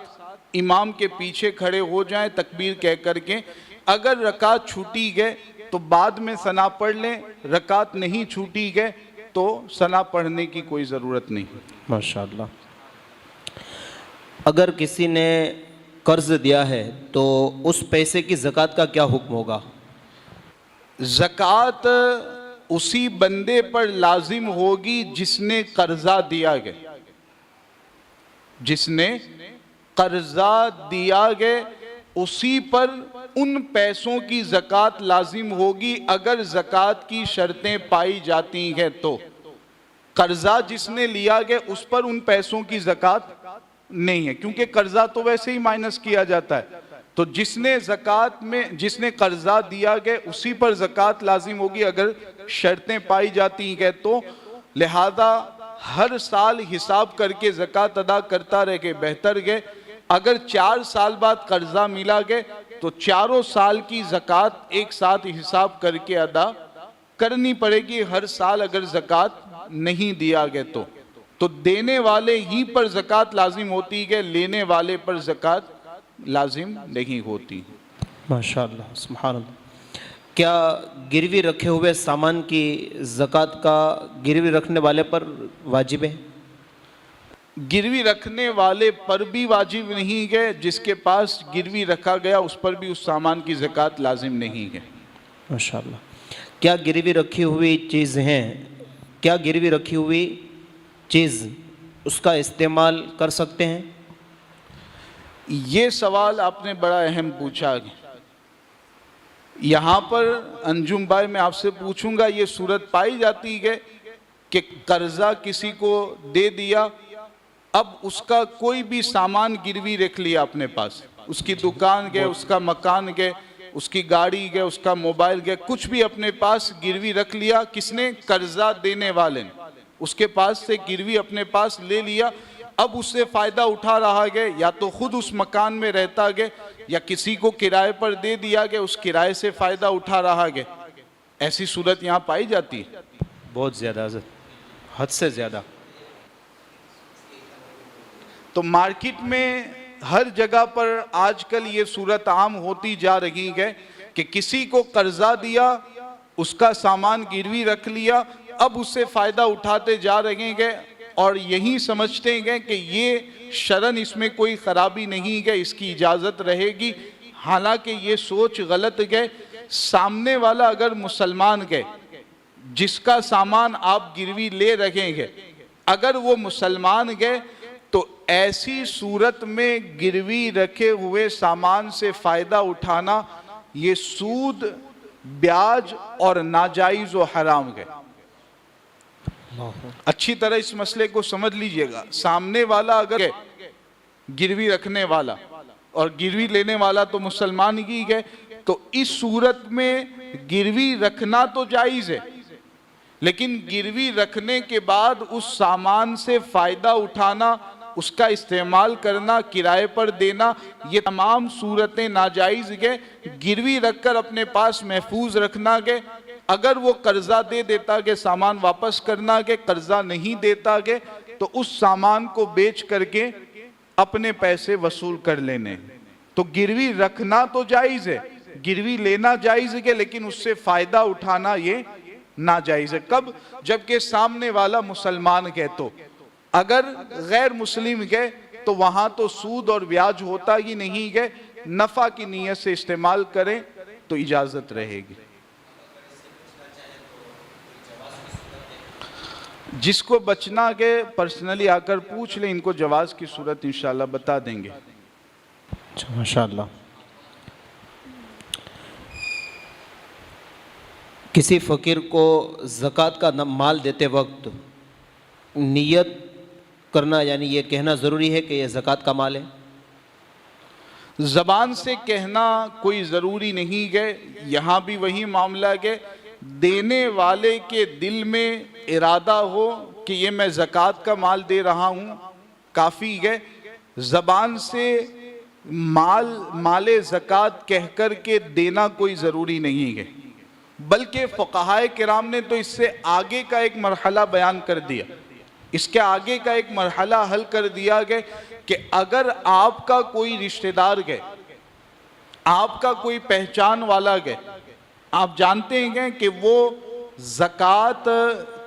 इमाम के पीछे खड़े हो जाएं तकबीर कह करके। अगर रकात छूटी गए तो बाद में सना पढ़ लें, रकात नहीं छूटी गए तो सना पढ़ने की कोई ज़रूरत नहीं। माशाअल्लाह। अगर किसी ने कर्ज दिया है तो उस पैसे की ज़कात का क्या हुक्म होगा? ज़कात उसी बंदे पर लाजिम होगी जिसने कर्जा दिया गया, जिसने कर्जा दिया गया उसी पर उन पैसों की ज़कात लाजिम होगी अगर ज़कात की शर्तें पाई जाती हैं तो। कर्जा जिसने लिया गया उस पर उन पैसों की ज़कात नहीं है, क्योंकि कर्जा तो वैसे ही माइनस किया जाता है। तो जिसने ज़कात में, जिसने कर्जा दिया गया उसी पर ज़कात लाजिम होगी अगर शर्तें पाई जाती हैं तो। लिहाजा हर साल हिसाब करके ज़कात अदा करता रहे बेहतर है। अगर 4 साल बाद कर्जा मिला गया तो चारों साल की ज़कात एक साथ हिसाब करके अदा करनी पड़ेगी हर साल, अगर ज़कात नहीं दिया गया तो देने वाले ही पर ज़कात लाजिम होती है, लेने वाले पर ज़कात लाजिम नहीं होती। माशाअल्लाह, सुभानअल्लाह। क्या गिरवी रखे हुए सामान की ज़कात का गिरवी रखने वाले पर वाजिब है? गिरवी रखने वाले पर भी वाजिब नहीं है, जिसके पास गिरवी रखा गया उस पर भी उस सामान की ज़कात लाजिम नहीं है। माशाअल्लाह। क्या गिरवी रखी हुई चीज़ हैं, क्या गिरवी रखी हुई चीज़ उसका इस्तेमाल कर सकते हैं? ये सवाल आपने बड़ा अहम पूछा है। यहाँ पर अंजुम भाई मैं आपसे पूछूंगा, ये सूरत पाई जाती है कि कर्जा किसी को दे दिया, अब उसका कोई भी सामान गिरवी रख लिया अपने पास, उसकी दुकान गए, उसका मकान गए, उसकी गाड़ी गए, उसका मोबाइल गए, कुछ भी अपने पास गिरवी रख लिया, किसने? कर्जा देने वाले ने उसके पास से गिरवी अपने पास ले लिया। अब उससे फ़ायदा उठा रहा गया, या तो खुद उस मकान में रहता गया या किसी को किराए पर दे दिया गया, उस किराए से फ़ायदा उठा रहा गया। ऐसी सूरत यहाँ पाई जाती है। बहुत ज़्यादा, हद से ज़्यादा। तो मार्केट में हर जगह पर आजकल ये सूरत आम होती जा रही है कि किसी को कर्जा दिया, उसका सामान गिरवी रख लिया, अब उससे फ़ायदा उठाते जा रहे हैं और यही समझते हैं कि ये शरन, इसमें कोई ख़राबी नहीं है, इसकी इजाज़त रहेगी। हालांकि ये सोच गलत है। सामने वाला अगर मुसलमान है जिसका सामान आप गिरवी ले रहे हैं, अगर वो मुसलमान है तो ऐसी सूरत में गिरवी रखे हुए सामान से फ़ायदा उठाना ये सूद, ब्याज और नाजायज़ व हराम है। अच्छी तरह इस मसले को समझ लीजिएगा। सामने वाला अगर गिरवी रखने वाला और गिरवी लेने वाला तो मुसलमान ही है, तो इस सूरत में गिरवी रखना तो जायज़ है, लेकिन गिरवी रखने के बाद उस सामान से फ़ायदा उठाना, उसका इस्तेमाल करना, किराए पर देना, ये तमाम सूरतें नाजायज़ है। गिरवी रखकर अपने पास महफूज रखना के, अगर वो कर्जा दे देता के सामान वापस करना के, कर्जा नहीं देता के तो उस सामान को बेच करके अपने पैसे वसूल कर लेने। तो गिरवी रखना तो जायज़ है, गिरवी लेना जायज़ है, लेकिन उससे फ़ायदा उठाना ये नाजायज़ है। कब? जबकि सामने वाला मुसलमान है। तो अगर गैर मुस्लिम है तो वहाँ तो सूद और ब्याज होता ही नहीं है, नफ़ा की नीयत से इस्तेमाल करें तो इजाज़त रहेगी। जिसको बचना के पर्सनली आकर पूछ ले, इनको जवाज़ की सूरत इंशाल्लाह बता देंगे। अच्छा, माशाअल्लाह। किसी फ़कीर को ज़कात का माल देते वक्त नियत करना, यानी ये कहना ज़रूरी है कि ये ज़कात का माल है? ज़बान से कहना कोई ज़रूरी नहीं है। यहाँ भी वही मामला है, देने वाले के दिल में इरादा हो कि ये मैं ज़कात का माल दे रहा हूँ, काफ़ी है। ज़बान से माले ज़कात कहकर के देना कोई ज़रूरी नहीं है, बल्कि फ़ुक़हाए किराम ने तो इससे आगे का एक मरहला बयान कर दिया। इसके आगे का एक मरहला हल कर दिया गया कि अगर आपका कोई रिश्तेदार गए, आपका कोई पहचान वाला गए, आप जानते हैं कि वो ज़कात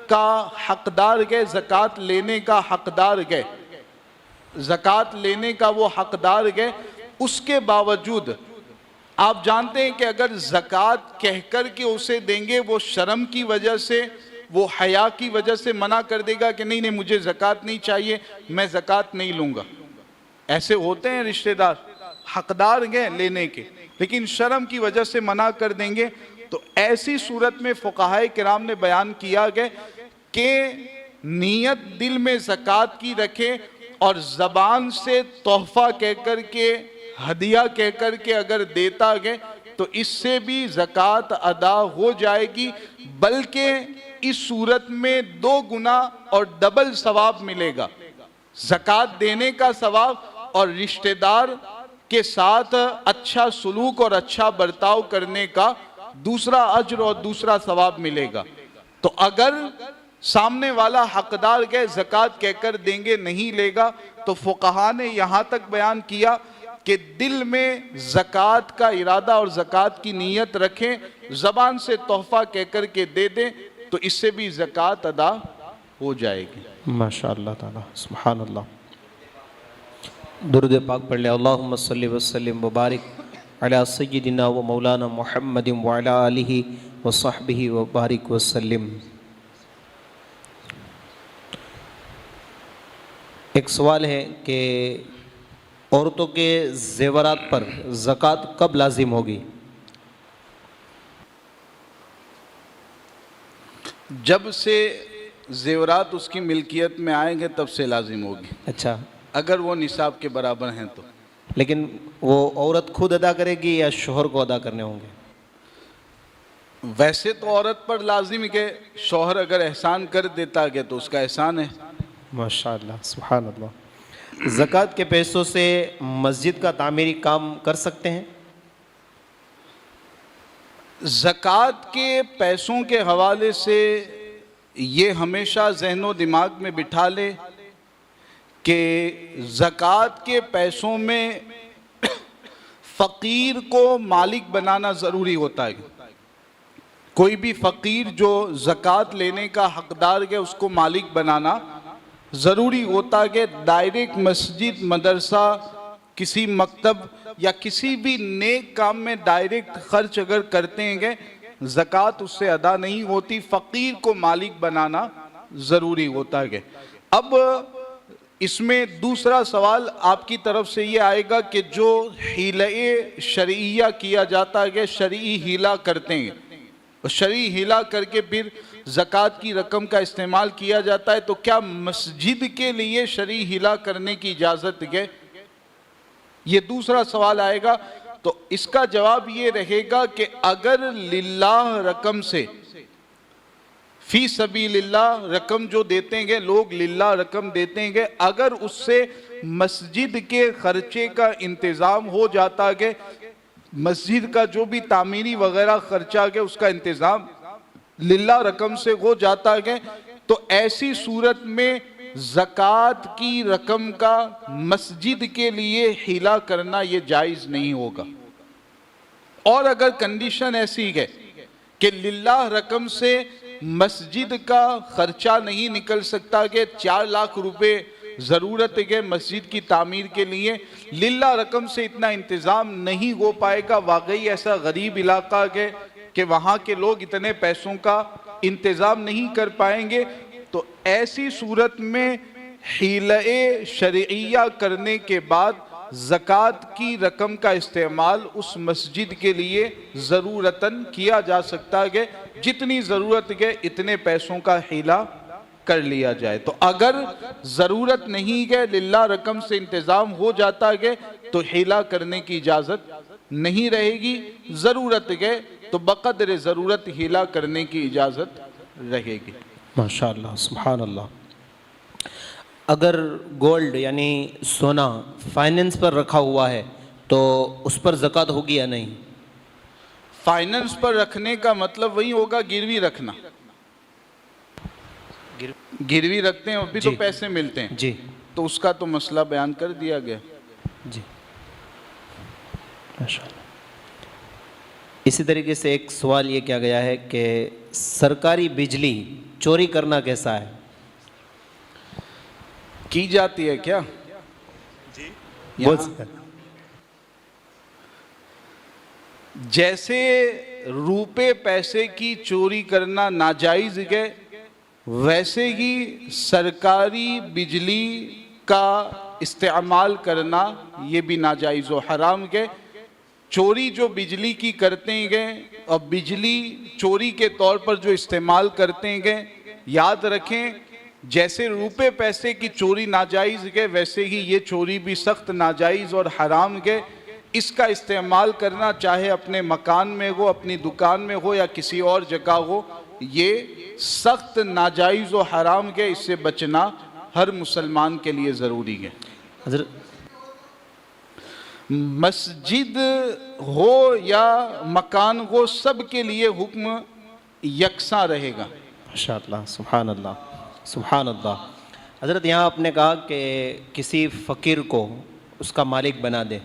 का हकदार गए, ज़कात लेने का हकदार गए, ज़कात लेने का वो हकदार गए, उसके बावजूद आप जानते हैं कि अगर ज़कात कहकर के उसे देंगे, वो शर्म की वजह से, वो हया की वजह से मना कर देगा कि नहीं नहीं मुझे ज़कात नहीं चाहिए, मैं ज़कात नहीं लूँगा। ऐसे होते हैं रिश्तेदार, हकदार हैं लेने के, लेकिन शर्म की वजह से मना कर देंगे। तो ऐसी सूरत में फ़ुक़हाए किराम ने बयान किया गया कि नीयत दिल में ज़कात की रखें और ज़बान से तोहफ़ा कहकर के, हदिया कहकर के अगर देता गए तो इससे भी ज़कात अदा हो जाएगी, बल्कि इस सूरत में 2 गुना और डबल सवाब मिलेगा। ज़कात देने का सवाब और रिश्तेदार के साथ अच्छा सुलूक और अच्छा बर्ताव करने का दूसरा अज्र और दूसरा सवाब मिलेगा। तो अगर सामने वाला हकदार के ज़कात कहकर देंगे नहीं लेगा, तो फुक़हा ने यहाँ तक बयान किया कि दिल में ज़कात का इरादा और ज़कात की नीयत रखें, ज़बान से तोहफ़ा कहकर के दे दें, तो इससे भी ज़कात अदा हो जाएगी। माशाअल्लाह ताला, सुभान अल्लाह। दुरूद पाक पढ़ ले। अल्लाहुम्मा सल्लि व सल्लिम व बारिक अला सय्यिदिना व मौलाना मुहम्मदिन व अला आलिहि व सहबिहि व बारिक व सल्लिम। एक सवाल है कि औरतों के ज़ेवरात पर ज़कात कब लाजिम होगी? जब से ज़ेवरात उसकी मिल्कियत में आएंगे तब से लाजिम होगी। अच्छा, अगर वो निसाब के बराबर हैं तो। लेकिन वो औरत खुद अदा करेगी या शोहर को अदा करने होंगे? वैसे तो औरत पर लाजिम है कि शौहर अगर एहसान कर देता है तो उसका एहसान है। माशाअल्लाह, सुभान अल्लाह। ज़कात के पैसों से मस्जिद का तामीरी काम कर सकते हैं? ज़कात के पैसों के हवाले से ये हमेशा ज़हनो दिमाग में बिठा ले कि ज़कात के पैसों में फ़कीर को मालिक बनाना ज़रूरी होता है। कोई भी फ़कीर जो ज़कात लेने का हकदार है उसको मालिक बनाना ज़रूरी होता है कि डायरेक्ट मस्जिद, मदरसा, किसी मकतब या किसी भी नेक काम में डायरेक्ट खर्च अगर करते हैं ज़कात उससे अदा नहीं होती, फ़कीर को मालिक बनाना ज़रूरी होता है। अब इसमें दूसरा सवाल आपकी तरफ से ये आएगा कि जो हीला शरइया किया जाता है, शरई हीला करते हैं, शरई हीला करके फिर ज़कात की रकम का इस्तेमाल किया जाता है, तो क्या मस्जिद के लिए शरई हीला करने की इजाज़त है? ये दूसरा सवाल आएगा। तो इसका जवाब ये रहेगा कि अगर लिल्लाह रकम से, फी सबीलिल्लाह रकम जो देते हैं लोग, लिल्लाह रकम देते हैं, अगर उससे मस्जिद के खर्चे का इंतज़ाम हो जाता है, मस्जिद का जो भी तामीरी वगैरह खर्चा है उसका इंतज़ाम लिल्लाह रकम से हो जाता है, तो ऐसी सूरत में ज़कात की रकम का मस्जिद के लिए हिला करना ये जायज़ नहीं होगा। और अगर कंडीशन ऐसी है कि लिल्लाह रकम से मस्जिद का खर्चा नहीं निकल सकता, कि 4 लाख रुपए ज़रूरत है मस्जिद की तामीर के लिए, लिल्लाह रकम से इतना इंतज़ाम नहीं हो पाएगा, वाकई ऐसा गरीब इलाका है कि वहाँ के लोग इतने पैसों का इंतज़ाम नहीं कर पाएंगे, तो ऐसी सूरत में हीला शरइया करने के बाद ज़कात की रकम का इस्तेमाल उस मस्जिद के लिए ज़रूरतन किया जा सकता है, जितनी ज़रूरत है इतने पैसों का हीला कर लिया जाए। तो अगर ज़रूरत नहीं है, लिल्लाह रकम से इंतज़ाम हो जाता है, तो हीला करने की इजाज़त नहीं रहेगी। ज़रूरत है तो बक़द्र ज़रूरत हीला करने की इजाज़त रहेगी। माशाअल्लाह, सुभान अल्लाह। अगर गोल्ड यानी सोना फाइनेंस पर रखा हुआ है तो उस पर ज़कात होगी या नहीं? फाइनेंस पर रखने का मतलब वही होगा गिरवी रखना। गिरवी रखते हैं और भी तो पैसे मिलते हैं जी, तो उसका तो मसला बयान कर दिया गया जी। माशाअल्लाह। इसी तरीके से एक सवाल ये किया गया है कि सरकारी बिजली चोरी करना कैसा है? की जाती है क्या? जी, जैसे रुपए पैसे की चोरी करना नाजायज है, वैसे ही सरकारी बिजली का इस्तेमाल करना ये भी नाजायज़ व हराम है। चोरी जो बिजली की करते हैं और बिजली चोरी के तौर पर जो इस्तेमाल करते हैं, याद रखें जैसे रुपए पैसे की चोरी नाजायज़ है, वैसे ही ये चोरी भी सख्त नाजायज़ और हराम है। इसका इस्तेमाल करना चाहे अपने मकान में हो, अपनी दुकान में हो या किसी और जगह हो, ये सख्त नाजायज़ व हराम है। इससे बचना हर मुसलमान के लिए ज़रूरी है। मस्जिद हो या मकान हो, सब के लिए हुक्म यकसा रहेगा। माशाअल्लाह, सुभान अल्लाह, सुभान अल्लाह। हज़रत यहाँ आपने कहा कि किसी फ़कीर को उसका मालिक बना दे,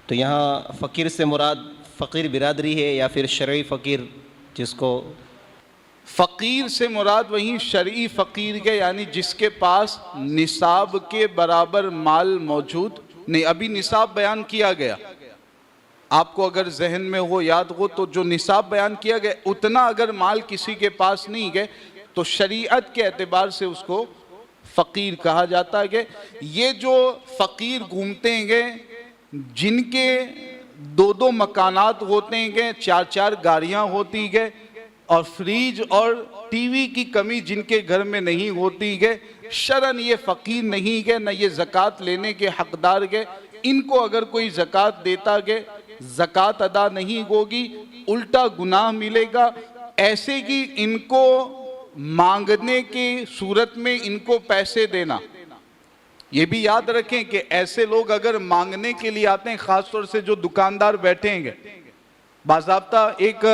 तो यहाँ फ़कीर से मुराद फ़कीर बिरादरी है या फिर शरई फ़कीर जिसको? फ़कीर से मुराद वहीं शरई फ़कीर के, यानी जिसके पास निसाब के बराबर माल मौजूद नहीं। अभी निसाब बयान किया गया, आपको अगर जहन में हो, याद हो, तो जो निसाब बयान किया गया उतना अगर माल किसी के पास नहीं गए तो शरीयत के एतबार से उसको फ़कीर कहा जाता है। ये जो फ़कीर घूमते हैं, जिनके दो दो मकानात होते हैं, चार चार गाड़ियाँ होती हैं और फ्रिज और टीवी की कमी जिनके घर में नहीं होती है, शरन ये फ़कीर नहीं है, न ये ज़कात लेने के हकदार है। इनको अगर कोई ज़कात देता है, ज़कात अदा नहीं होगी, उल्टा गुनाह मिलेगा। ऐसे कि इनको मांगने की सूरत में इनको पैसे देना, ये भी याद रखें कि ऐसे लोग अगर मांगने के लिए आते हैं, ख़ासतौर से जो दुकानदार बैठेंगे, बाज़ाब्ता एक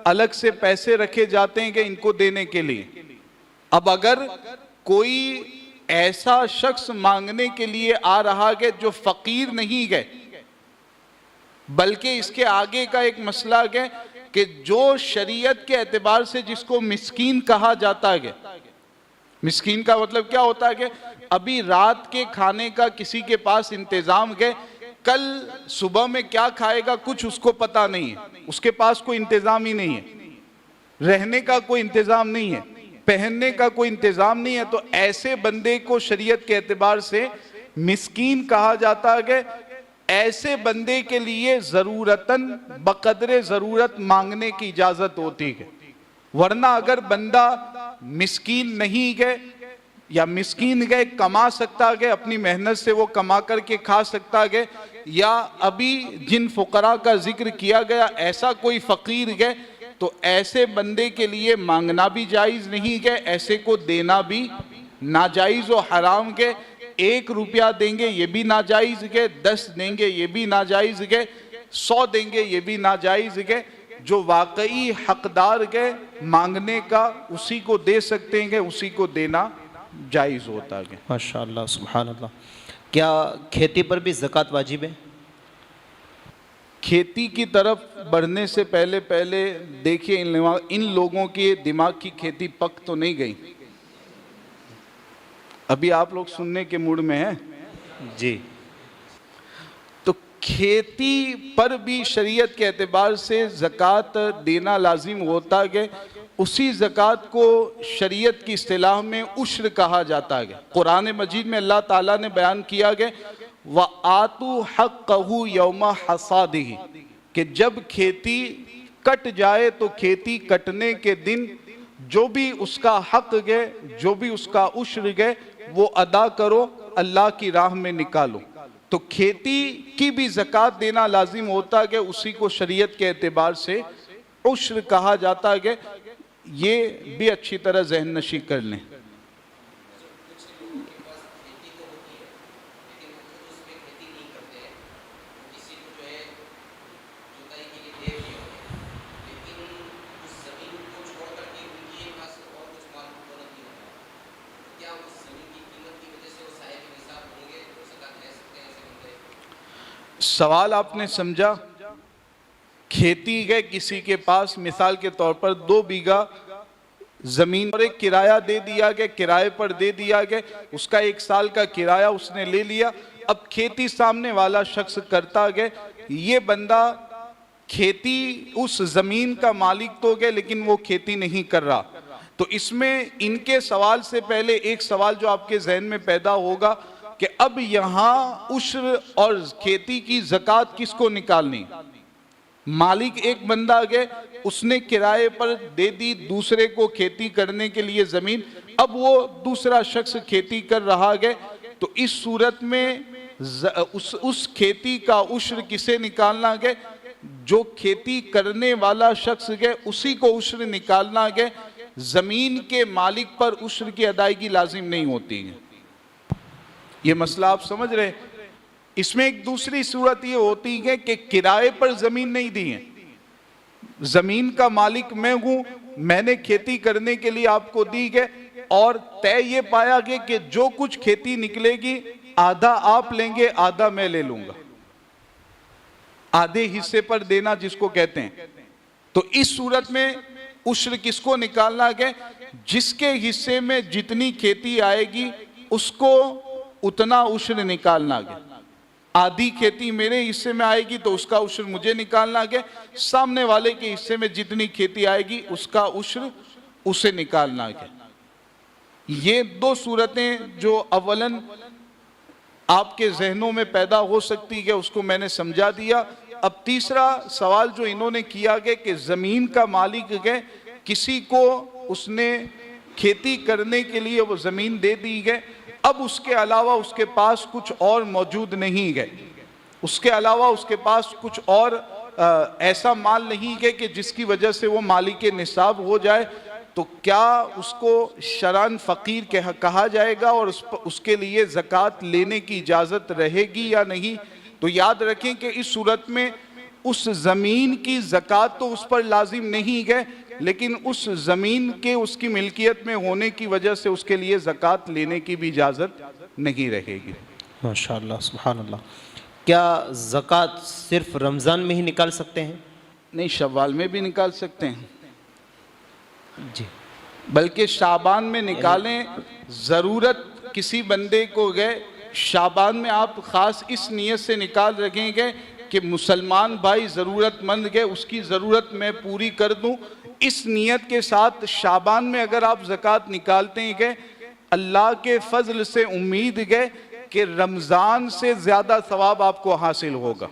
अलग से पैसे रखे जाते हैं कि इनको देने के लिए। अब अगर कोई ऐसा शख्स मांगने के लिए आ रहा है जो फ़कीर नहीं है, बल्कि इसके आगे का एक मसला है कि जो शरीयत के एतबार से जिसको मिस्कीन कहा जाता है, मिस्कीन का मतलब क्या होता है कि अभी रात के खाने का किसी के पास इंतजाम है, कल सुबह में क्या खाएगा कुछ उसको पता नहीं है, उसके पास कोई इंतजाम ही नहीं है, रहने का कोई इंतजाम नहीं है, पहनने का कोई इंतजाम नहीं है, तो ऐसे बंदे को शरीयत के एतबार से मिस्कीन कहा जाता है। ऐसे बंदे के लिए ज़रूरतन बक़द्रे ज़रूरत मांगने की इजाज़त होती है। वरना अगर बंदा मिस्कीन नहीं है या मिस्कीन है, कमा सकता है, अपनी मेहनत से वो कमा करके खा सकता है, या अभी जिन फ़ुक़रा का जिक्र किया गया ऐसा कोई फ़कीर है, तो ऐसे बंदे के लिए मांगना भी जायज़ नहीं है, ऐसे को देना भी नाजायज़ व हराम है। 1 रुपया देंगे ये भी नाजायज़ है, 10 देंगे ये भी नाजायज़ है, 100 देंगे ये भी नाजायज़ है। जो वाकई हकदार है मांगने का उसी को दे सकते हैं, उसी को देना जायज़ होता है। माशाअल्लाह, सुभान अल्लाह। क्या खेती पर भी ज़कात वाजिब है? खेती की तरफ बढ़ने से पहले देखिए इन लोगों के दिमाग की खेती पक तो नहीं गई। अभी आप लोग सुनने के मूड में हैं जी। तो खेती पर भी शरीयत के एतबार से ज़कात देना लाजिम होता है। उसी ज़कात को शरीयत की इस्तिलाह में उश्र कहा जाता है। कुरान मजीद में अल्लाह ताला ने बयान किया गया व आतू हक़्क़हू यौमा हसादिही, कि जब खेती कट जाए तो खेती कटने के दिन जो भी उसका हक है, जो भी उसका उश्र है, वो अदा करो, अल्लाह की राह में निकालो। तो खेती की भी ज़कात देना लाजिम होता है, उसी को शरीयत के एतबार से उश्र कहा जाता है। ये भी अच्छी तरह जहन नशी कर लें। सवाल आपने समझा, खेती है किसी के पास, मिसाल के तौर पर 2 बीघा जमीन और एक किराया दे दिया गया, किराए पर दे दिया गया, उसका 1 साल का किराया उसने ले लिया। अब खेती सामने वाला शख्स करता गया, ये बंदा खेती उस जमीन का मालिक तो गया लेकिन वो खेती नहीं कर रहा। तो इसमें इनके सवाल से पहले एक सवाल जो आपके जहन में पैदा होगा कि अब यहाँ उश्र और खेती की ज़कात किसको निकालनी? मालिक एक बंदा गए, उसने किराए पर दे दी दूसरे को खेती करने के लिए ज़मीन, अब वो दूसरा शख्स खेती कर रहा है, तो इस सूरत में उस खेती का उश्र किसे निकालना है? जो खेती करने वाला शख्स है उसी को उश्र निकालना है। ज़मीन के मालिक पर उश्र की अदायगी लाजिम नहीं होती है। ये मसला आप समझ रहे? इसमें एक दूसरी सूरत ये होती है कि किराए पर जमीन नहीं दी है, जमीन का मालिक मैं हूं, मैंने खेती करने के लिए आपको दी है और तय ये पाया गया कि जो कुछ खेती निकलेगी आधा आप लेंगे आधा मैं ले लूंगा, आधे हिस्से पर देना जिसको कहते हैं। तो इस सूरत में उश्र किसको निकालना है? जिसके हिस्से में जितनी खेती आएगी उसको उतना उश्र निकालना है। आधी खेती मेरे हिस्से में आएगी तो उसका उश्र मुझे निकालना है, सामने वाले के हिस्से में जितनी खेती आएगी उसका उश्र उसे निकालना है। ये दो सूरतें जो अवलन आपके जहनों में पैदा हो सकती है उसको मैंने समझा दिया। अब तीसरा सवाल जो इन्होंने किया गया कि जमीन का मालिक है, किसी को उसने खेती करने के लिए वो जमीन दे दी है, अब उसके अलावा उसके पास कुछ और मौजूद नहीं है, उसके अलावा उसके पास कुछ और ऐसा माल नहीं है कि जिसकी वजह से वो मालिक निसाब हो जाए, तो क्या उसको शरान फ़कीर कहा जाएगा और उसके लिए ज़कात लेने की इजाज़त रहेगी या नहीं? तो याद रखें कि इस सूरत में उस ज़मीन की ज़कात तो उस पर लाजिम नहीं है, लेकिन उस ज़मीन के उसकी मिल्कियत में होने की वजह से उसके लिए ज़कात लेने की भी इजाज़त नहीं रहेगी। माशाअल्लाह, सुभान अल्लाह। क्या ज़कात सिर्फ रमज़ान में ही निकाल सकते हैं? नहीं, शव्वाल में भी निकाल सकते हैं जी, बल्कि शाबान में निकालें। ज़रूरत किसी बंदे को गए, शाबान में आप ख़ास इस नीयत से निकाल रखेंगे कि मुसलमान भाई ज़रूरतमंद गए, उसकी ज़रूरत मैं पूरी कर दूं, इस नीयत के साथ शाबान में अगर आप ज़कात निकालते हैं गए, अल्लाह के फजल से उम्मीद गए कि रमज़ान से ज़्यादा सवाब आपको हासिल होगा।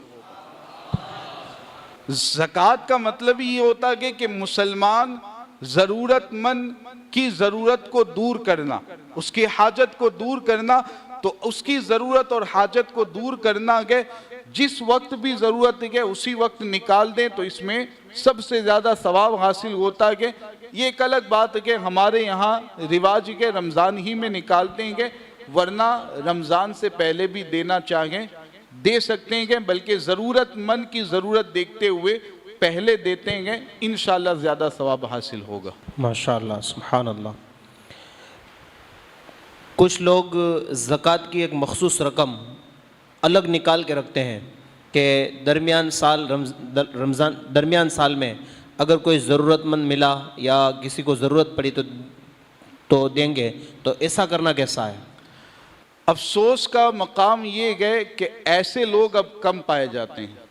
ज़कात का मतलब ये होता है कि मुसलमान ज़रूरतमंद की ज़रूरत को दूर करना, उसकी हाजत को दूर करना, तो उसकी ज़रूरत और हाजत को दूर करना है, जिस वक्त भी ज़रूरत है उसी वक्त निकाल दें तो इसमें सबसे ज़्यादा सवाब हासिल होता है। ये एक अलग बात है कि हमारे यहाँ रिवाज के रमज़ान ही में निकालते हैं, वरना रमज़ान से पहले भी देना चाहें दे सकते हैं, बल्कि ज़रूरतमंद की ज़रूरत देखते हुए पहले देते हैं, इंशाअल्लाह ज़्यादा सवाब हासिल होगा। माशाअल्लाह, सुभान अल्लाह। कुछ लोग ज़कात की एक मखसूस रकम अलग निकाल के रखते हैं कि दरमियान साल में अगर कोई ज़रूरतमंद मिला या किसी को ज़रूरत पड़ी तो देंगे, तो ऐसा करना कैसा है? अफसोस का मकाम ये है कि ऐसे लोग अब कम पाए जाते हैं।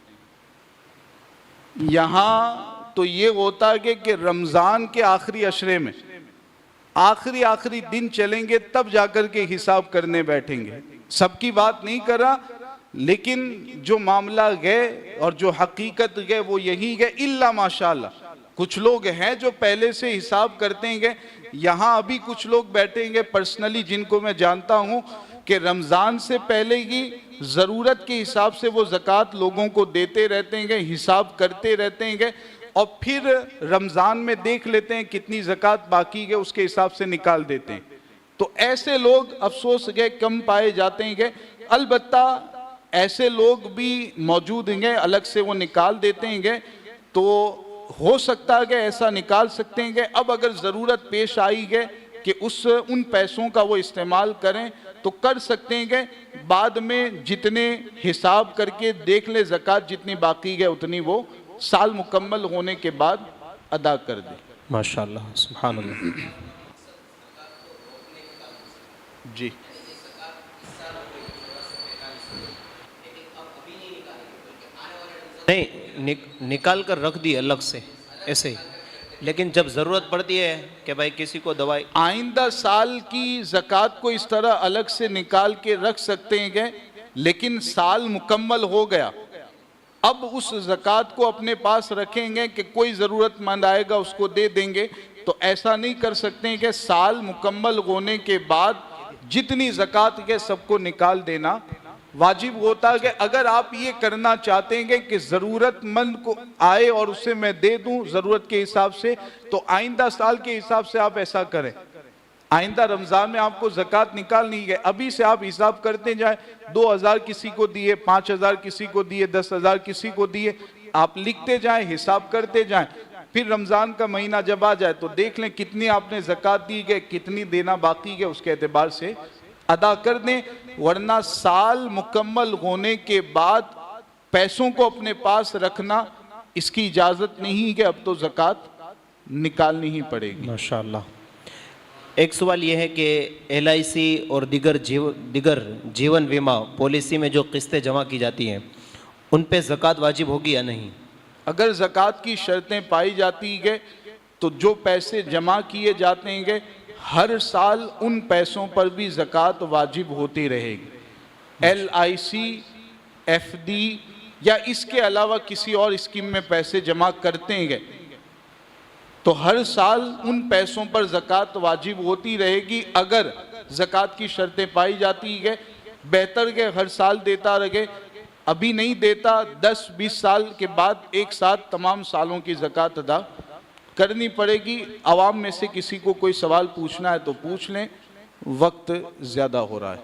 यहाँ तो ये होता है कि रमज़ान के आखिरी अशरे में आखिरी दिन चलेंगे तब जाकर के हिसाब करने बैठेंगे। सबकी बात नहीं कर रहा, लेकिन जो मामला है और जो हकीकत है वो यही है। इल्ला माशाअल्लाह कुछ लोग हैं जो पहले से हिसाब करते हैं। यहाँ अभी कुछ लोग बैठेंगे पर्सनली जिनको मैं जानता हूँ कि रमज़ान से पहले ही ज़रूरत के हिसाब से वो ज़कात लोगों को देते रहते हैं, हिसाब करते रहते हैं और फिर रमज़ान में देख लेते हैं कितनी ज़कात बाकी है, उसके हिसाब से निकाल देते हैं। तो ऐसे लोग अफसोस है कम पाए जाते हैं। अलबत्ता ऐसे लोग भी मौजूद हैं, अलग से वो निकाल देते हैं, तो हो सकता है कि ऐसा निकाल सकते हैं। अब अगर ज़रूरत पेश आई है कि उन पैसों का वो इस्तेमाल करें तो कर सकते हैं। बाद में जितने हिसाब करके देख ले ज़कात जितनी बाकी है उतनी वो साल मुकम्मल होने के बाद अदा कर दे। माशाअल्लाह, सुभान अल्लाह। जी, नहीं, निकाल कर रख दी अलग से ऐसे ही, लेकिन जब ज़रूरत पड़ती है कि भाई किसी को दवाई, आइंदा साल की ज़कात को इस तरह अलग से निकाल के रख सकते हैं, लेकिन साल मुकम्मल हो गया, अब उस ज़कात को अपने पास रखेंगे कि कोई ज़रूरतमंद आएगा उसको दे देंगे। तो ऐसा नहीं कर सकते हैं कि साल मुकम्मल होने के बाद जितनी ज़कात है सबको निकाल देना वाजिब होता है। कि अगर आप ये करना चाहते हैं कि ज़रूरतमंद को आए और उसे मैं दे दूं ज़रूरत के हिसाब से, तो आइंदा साल के हिसाब से आप ऐसा करें। आइंदा रमज़ान में आपको ज़कात निकालनी है, अभी से आप हिसाब करते जाएं, 2000 किसी को दिए, 5000 किसी को दिए, 10,000 किसी को दिए, आप लिखते जाएं, हिसाब करते जाएं। फिर रमज़ान का महीना जब आ जाए तो देख लें कितनी आपने ज़कात दी है, कितनी देना बाकी है, उसके एतबार से अदा कर दें। वरना साल मुकम्मल होने के बाद पैसों को अपने पास रखना, इसकी इजाज़त नहीं है, अब तो ज़कात निकालनी ही पड़ेगी। माशाअल्लाह। एक सवाल यह है कि LIC और दिगर जीवन बीमा पॉलिसी में जो किस्तें जमा की जाती हैं उन पे ज़कात वाजिब होगी या नहीं? अगर ज़कात की शर्तें पाई जाती है तो जो पैसे जमा किए जाते हैं हर साल उन पैसों पर भी ज़कात वाजिब होती रहेगी। LIC, FD या इसके अलावा किसी और स्कीम में पैसे जमा करते हैं तो हर साल उन पैसों पर ज़कात वाजिब होती रहेगी। अगर ज़कात की शर्तें पाई जाती है, बेहतर के हर साल देता रहे, अभी नहीं देता 10-20 साल के बाद एक साथ तमाम सालों की ज़कात अदा करनी पड़ेगी। आवाम में से किसी को कोई सवाल पूछना है तो पूछ लें, वक्त ज़्यादा हो रहा है।